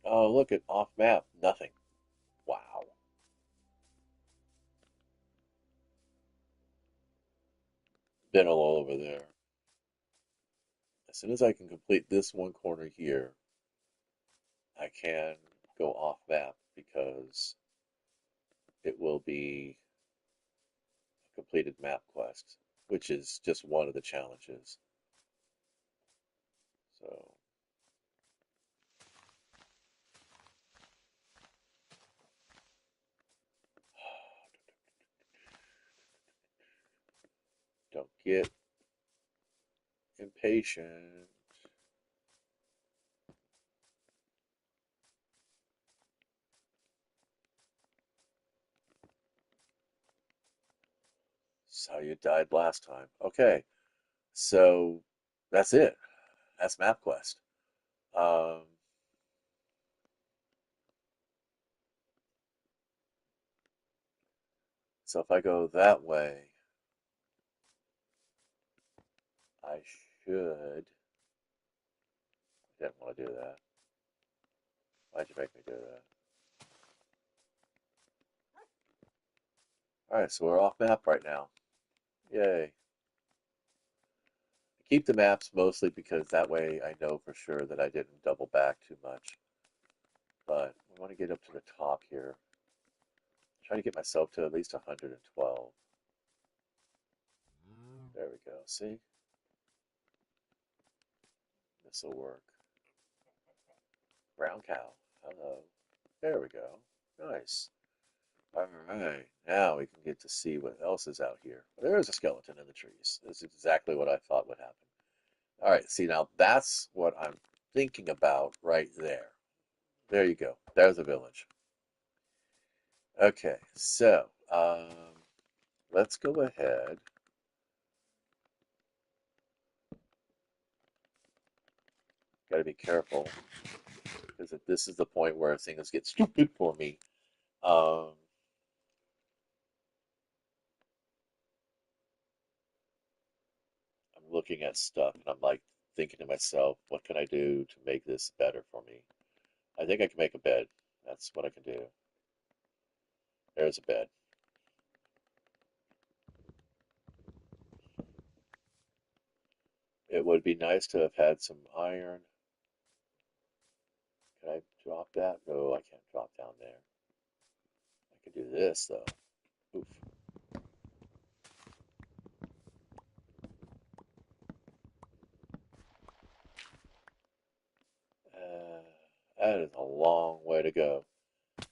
Oh, look at off map. Nothing. Wow. been all over there. As soon as I can complete this one corner here, I can go off map because it will be a completed map quest, which is just one of the challenges. So, don't get impatient. That's how you died last time. Okay, so that's it. That's map quest. Um, so if I go that way, I should. Didn't want to do that. Why'd you make me do that? All right, so we're off map right now. Yay. I keep the maps mostly because that way I know for sure that I didn't double back too much. But I want to get up to the top here. Try to get myself to at least 112. There we go. See? This will work. Brown cow. Hello. There we go. Nice. All right. Now we can get to see what else is out here. There's a skeleton in the trees. This is exactly what I thought would happen. All right. See, now that's what I'm thinking about right there. There you go. There's a village. Okay. So, let's go ahead. Got to be careful because if this is the point where things get stupid for me. Um, I'm looking at stuff and I'm like thinking to myself, what can I do to make this better for me? I think I can make a bed. That's what I can do. There's a bed. It would be nice to have had some iron. Can I drop that? No, I can't drop down there. I can do this though. Oof. That is a long way to go,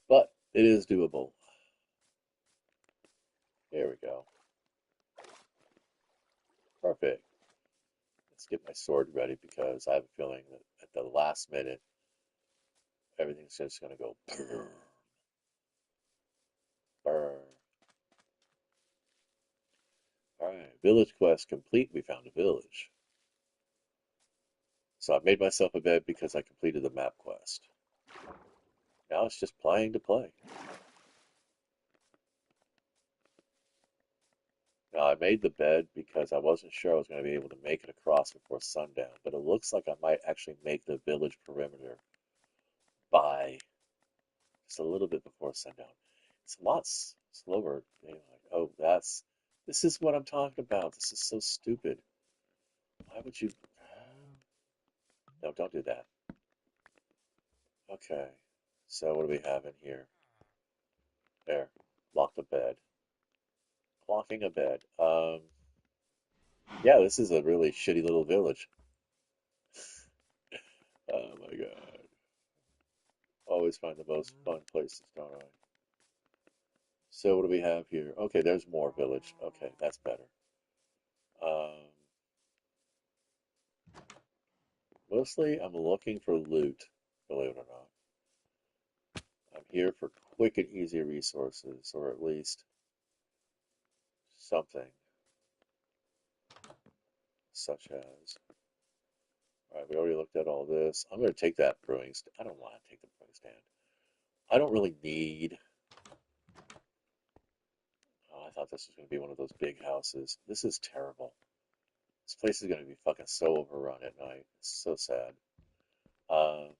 but it is doable. There we go. Perfect. Let's get my sword ready because I have a feeling that at the last minute, everything's just going to go brr, brr. All right, village quest complete. We found a village. So I made myself a bed because I completed the map quest. Now it's just playing to play. Now I made the bed because I wasn't sure I was going to be able to make it across before sundown, but it looks like I might actually make the village perimeter by just a little bit before sundown. It's a lot slower daylight. Oh, this is what I'm talking about. This is so stupid. Why would you? No, don't do that. Okay. So what do we have in here? There. Lock the bed. Clocking a bed. Yeah, this is a really shitty little village. Oh my god. Always find the most fun places, don't I? So what do we have here? Okay, there's more village. Okay, that's better. Um, Mostly I'm looking for loot, believe it or not. I'm here for quick and easy resources, or at least something such as. All right, we already looked at all this. I'm going to take that brewing stand. I don't want to take the brewing stand. I don't really need. Oh, I thought this was going to be one of those big houses. This is terrible. This place is going to be fucking so overrun at night. It's so sad. I'm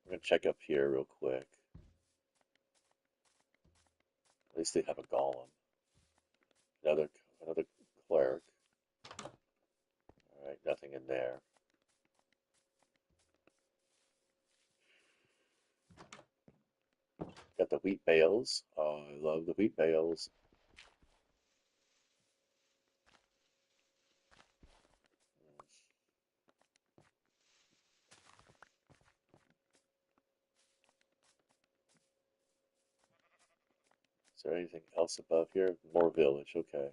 going to check up here real quick. At least they have a golem. Another cleric. Nothing in there. Got the wheat bales. Oh, I love the wheat bales. Is there anything else above here? More village, okay.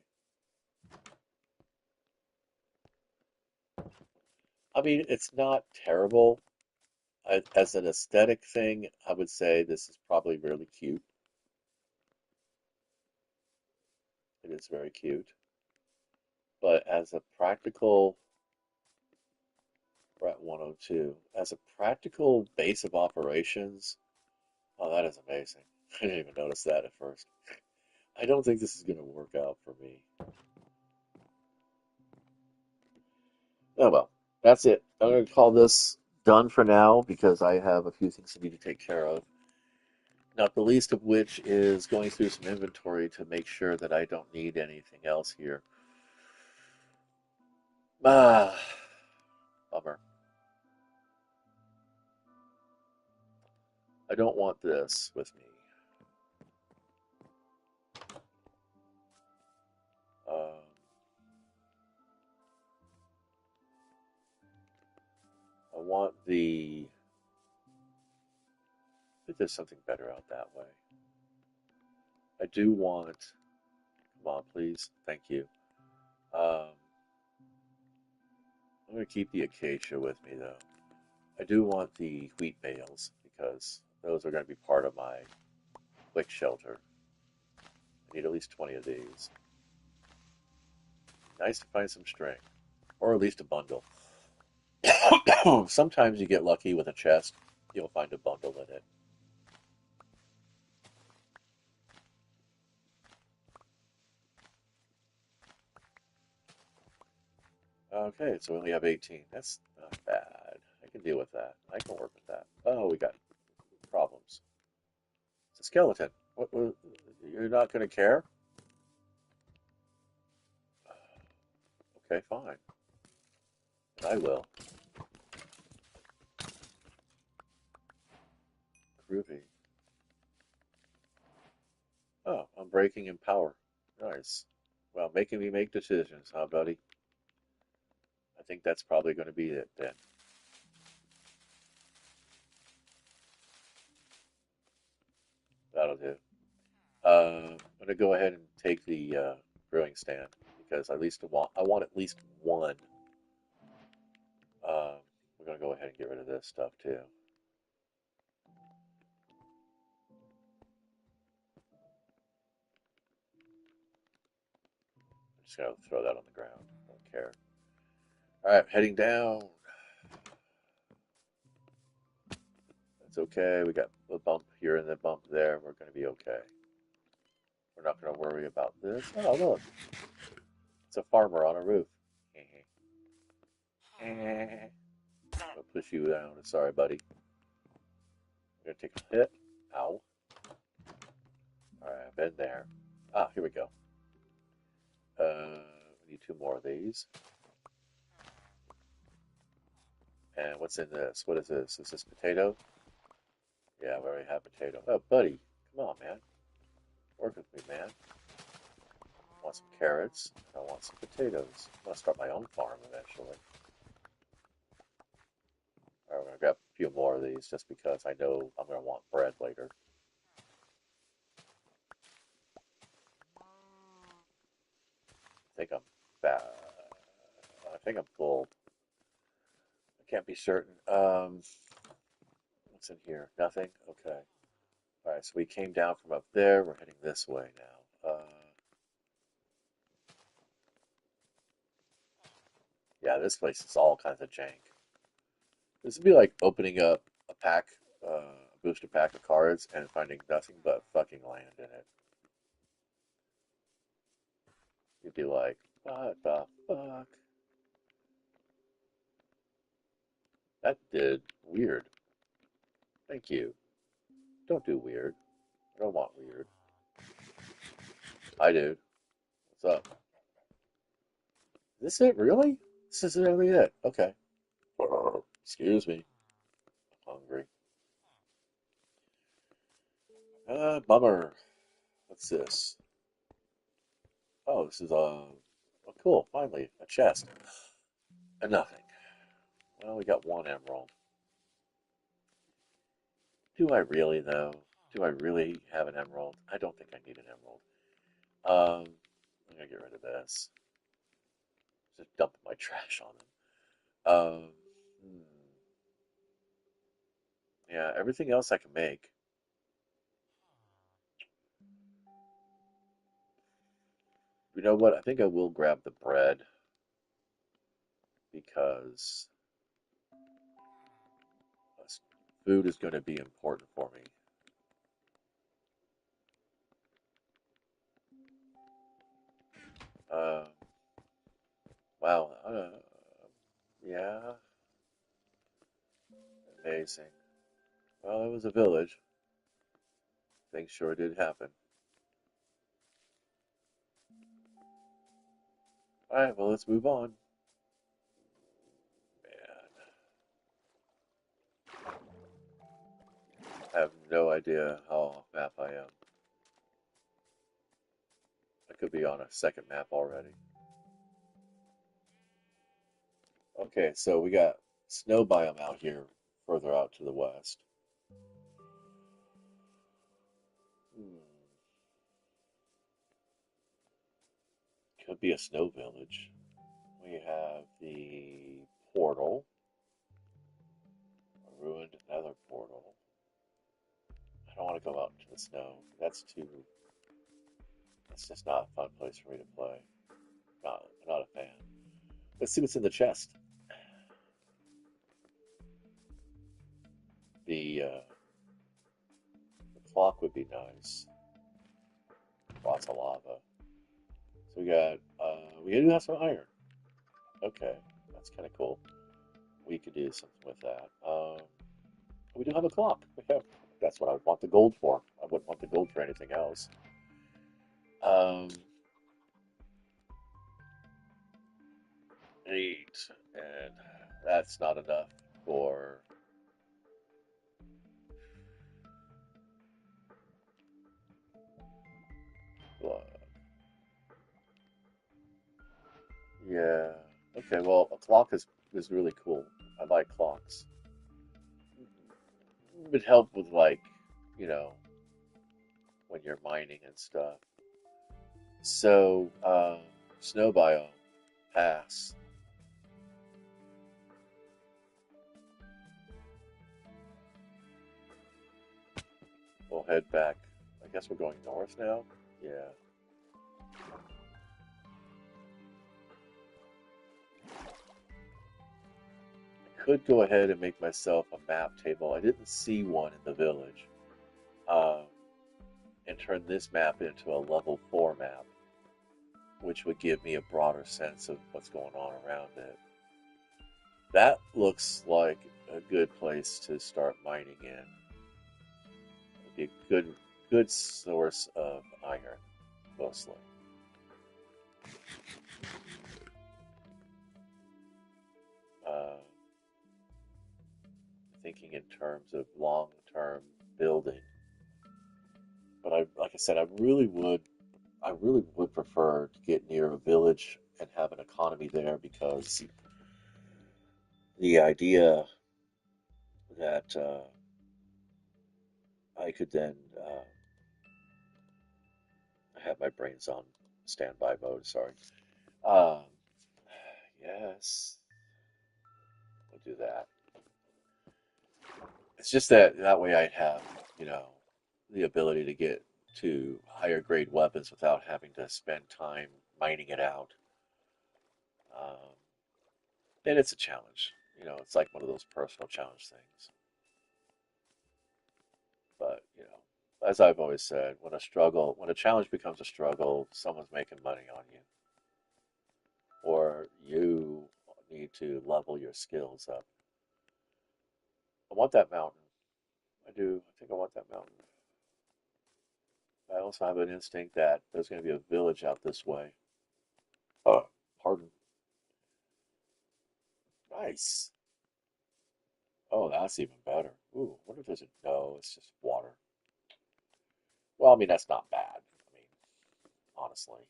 I mean, it's not terrible. As an aesthetic thing, I would say this is probably really cute. It is very cute. But as a practical, we're at 102. As a practical base of operations, oh, that is amazing. I didn't even notice that at first. I don't think this is going to work out for me. Oh well, that's it. I'm going to call this done for now because I have a few things I need to take care of. Not the least of which is going through some inventory to make sure that I don't need anything else here. Ah, bummer. I don't want this with me. Um, I want the. I think there's something better out that way. I do want. Come on, please. Thank you. Um, I'm going to keep the acacia with me, though. I do want the wheat bales because those are going to be part of my quick shelter. I need at least 20 of these. Nice to find some string, or at least a bundle. Sometimes you get lucky with a chest, you'll find a bundle in it. Okay, so we only have 18. That's not bad. I can deal with that. I can work with that. Oh, we got problems. It's a skeleton. You're not going to care? Okay, fine. I will. Groovy. Oh, I'm breaking in power. Nice. Well, making me make decisions, huh, buddy? I think that's probably going to be it then. That'll do. I'm going to go ahead and take the brewing stand because I want at least one. Um, we're going to go ahead and get rid of this stuff too. I'm just going to throw that on the ground. I don't care. All right, heading down. That's okay. We got a bump here and a bump there. We're going to be okay. We're not going to worry about this. Oh, look. It's a farmer on a roof. I'll push you down. Sorry, buddy. I'm going to take a hit. Ow. All right, I've been there. Ah, here we go. We need two more of these. And what's in this? What is this? Is this potato? Yeah, we already have potato. Oh, buddy. Come on, man. Work with me, man. I want some carrots. I want some potatoes. I'm going to start my own farm eventually. All right, we're going to grab a few more of these just because I know I'm going to want bread later. I think I'm bad. I think I'm full. I can't be certain. What's in here? Nothing? Okay. All right, so we came down from up there. We're heading this way now. Yeah, this place is all kinds of jank. This would be like opening up a pack, a booster pack of cards and finding nothing but fucking land in it. You'd be like, what the fuck? That did weird. Thank you. Don't do weird. I don't want weird. Hi, dude. What's up? Is this it, really? This is really it. Okay. Excuse me. I'm hungry. Bummer. What's this? Oh, this is oh, cool. Finally, a chest. And nothing. Well, we got one emerald. Do I really though? Do I really have an emerald? I don't think I need an emerald. I'm gonna get rid of this. Just dump my trash on them. Hmm, yeah, everything else I can make. You know what? I think I will grab the bread because food is going to be important for me. Uh, wow. Yeah, amazing. Well, it was a village. Things sure did happen. All right, well, let's move on. Man, I have no idea how off map I am. I could be on a second map already. Okay, so we got snow biome out here, further out to the west. Hmm, could be a snow village. We have the portal, a ruined nether portal. I don't want to go out into the snow. That's too. That's just not a fun place for me to play. Not a fan. Let's see what's in the chest. The clock would be nice. Lots of lava. So we do have some iron. Okay, that's kind of cool. We could do something with that. We do have a clock. That's what I would want the gold for. I wouldn't want the gold for anything else. Um, 8, and that's not enough for. Uh, yeah. Okay. Well, a clock is really cool. I like clocks. It would help with you know, when you're mining and stuff. So, snow biome, pass. We'll head back. I guess we're going north now. Yeah. I could go ahead and make myself a map table. I didn't see one in the village. Um, and turn this map into a level 4 map, which would give me a broader sense of what's going on around it. That looks like a good place to start mining in. It'd be a good source of iron, mostly. Uh, Thinking in terms of long-term building. But like I said, I really would prefer to get near a village and have an economy there because the idea that I could then have my brains on standby mode. Sorry. Um, yes, we'll do that. It's just that way I'd have, you know, the ability to get to higher grade weapons without having to spend time mining it out. Um, and it's a challenge. You know, it's like one of those personal challenge things. But, you know, as I've always said, when a challenge becomes a struggle, someone's making money on you, or you need to level your skills up. I want that mountain. I do. I think I want that mountain. I also have an instinct that there's going to be a village out this way. Oh, pardon. Nice. Oh, that's even better. Ooh, what if there's a no, it's just water. Well, I mean, that's not bad. I mean, honestly.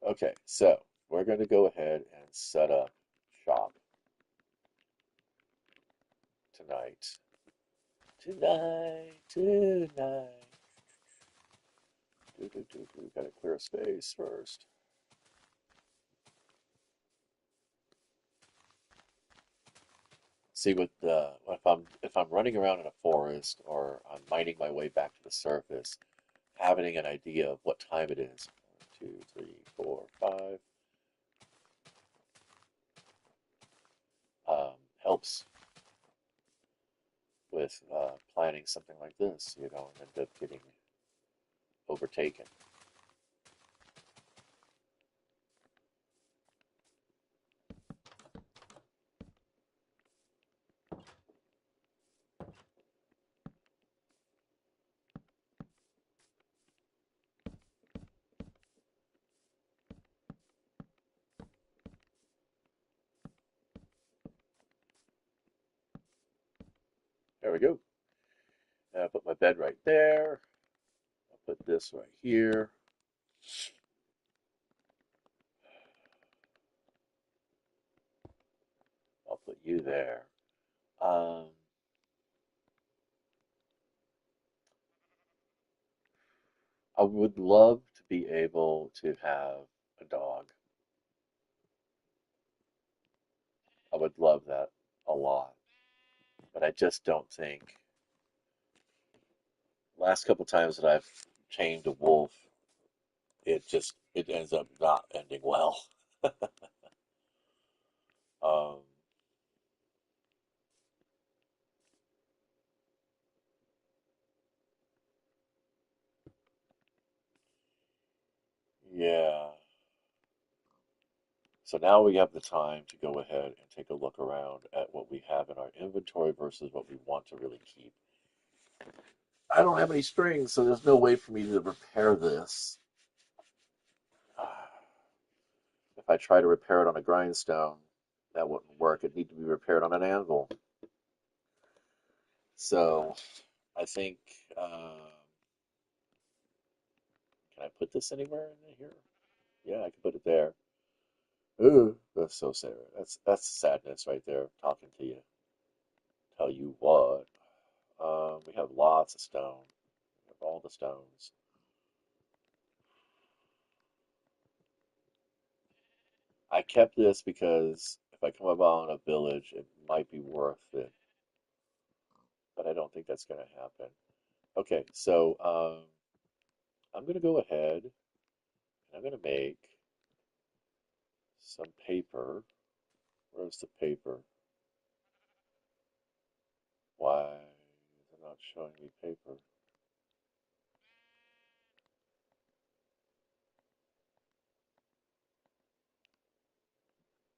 Okay, so we're going to go ahead and set up shop tonight. Tonight. Gotta clear a space first. See, with if I'm running around in a forest or I'm mining my way back to the surface, having an idea of what time it is, 1, 2, 3, 4, 5, helps with planning something like this. You don't end up getting overtaken. There we go. I'll put my bed right there. I'll put this right here. I'll put you there. Um, I would love to be able to have a dog. I would love that a lot, but I just don't think. Last couple times that I've tamed a wolf, it ends up not ending well. Um, yeah. So now we have the time to go ahead and take a look around at what we have in our inventory versus what we want to really keep. I don't have any strings, so there's no way for me to repair this. If I try to repair it on a grindstone, that wouldn't work. It'd need to be repaired on an anvil. So I think, can I put this anywhere in here? Yeah, I can put it there. Ooh, that's so sad. That's sadness right there. Talking to you. Tell you what. We have lots of stone. We have all the stones. I kept this because if I come upon a village, it might be worth it, but I don't think that's going to happen. Okay, so I'm going to go ahead and I'm going to make some paper. Where's the paper? Why is it not showing me paper?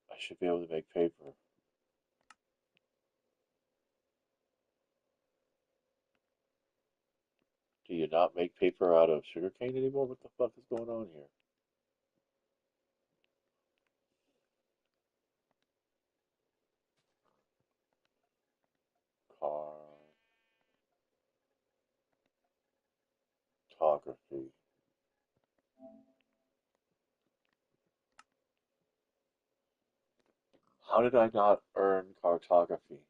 I should be able to make paper. Do you not make paper out of sugarcane anymore? What the fuck is going on here? Cartography. How did I not earn cartography?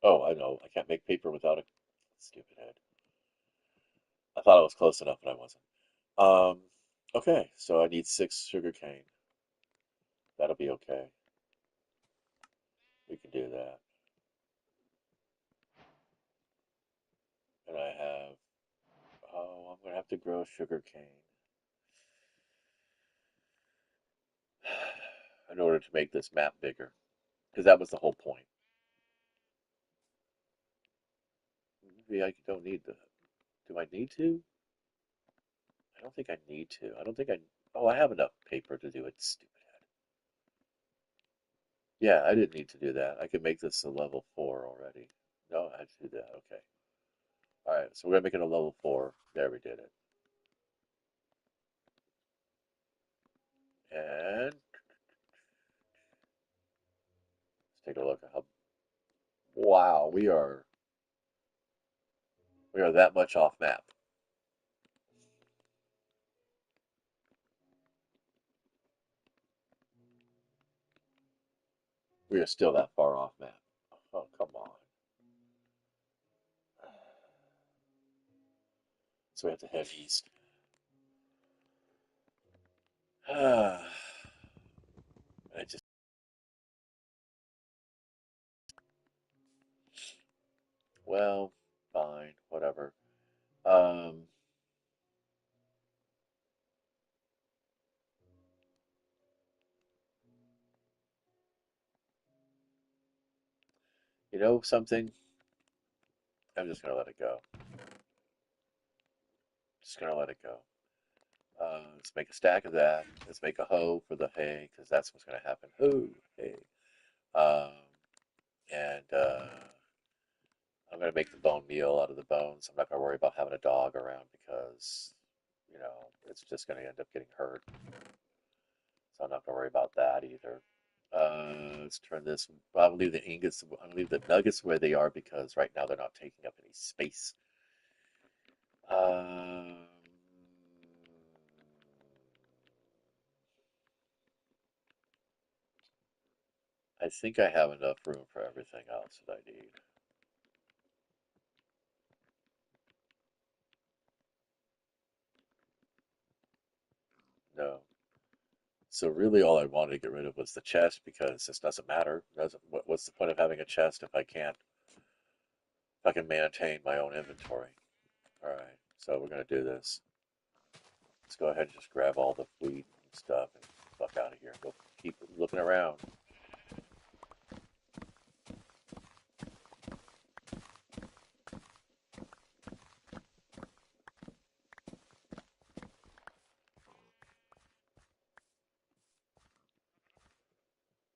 Oh, I know. I can't make paper without a stupid head. I thought I was close enough, but I wasn't. Okay, so I need 6 sugarcane. That'll be okay. We can do that. And I have, oh, I'm gonna have to grow sugarcane in order to make this map bigger, because that was the whole point. Maybe I don't need the. Do I need to? I don't think I need to. I don't think I. Oh, I have enough paper to do it. Stupid head. Yeah, I didn't need to do that. I could make this a level 4 already. No, I had to do that. Okay. All right, so we're gonna make it a level 4. There, we did it. And take a look at how. Wow, we are that much off map. We are still that far off map. Oh, come on. So we have to head east. I just, well, fine, whatever. Um, you know something? I'm just gonna let it go. Just gonna let it go. Let's make a stack of that. Let's make a hoe for the hay, because that's what's gonna happen. Hoe, hay. Um, and I'm gonna make the bone meal out of the bones. I'm not gonna worry about having a dog around because, it's just gonna end up getting hurt. So I'm not gonna worry about that either. Let's turn this. Well, I'm gonna leave the ingots. I'm gonna leave the nuggets where they are because right now they're not taking up any space. Um, I think I have enough room for everything else that I need. No. So really, all I wanted to get rid of was the chest because this doesn't matter. Doesn't. What's the point of having a chest if I can't? If I can maintain my own inventory. All right. So we're gonna do this. Let's go ahead and just grab all the wheat and stuff and fuck out of here. Go keep looking around.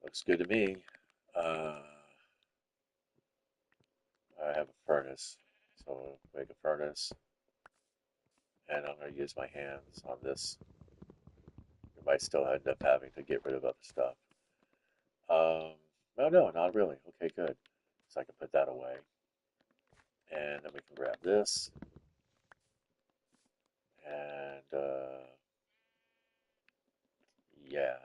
Looks good to me. Uh, I have a furnace, so we'll make a furnace, and I'm going to use my hands on this. We might still end up having to get rid of other stuff. No, no, not really. Okay, good. So I can put that away, and then we can grab this, and yeah.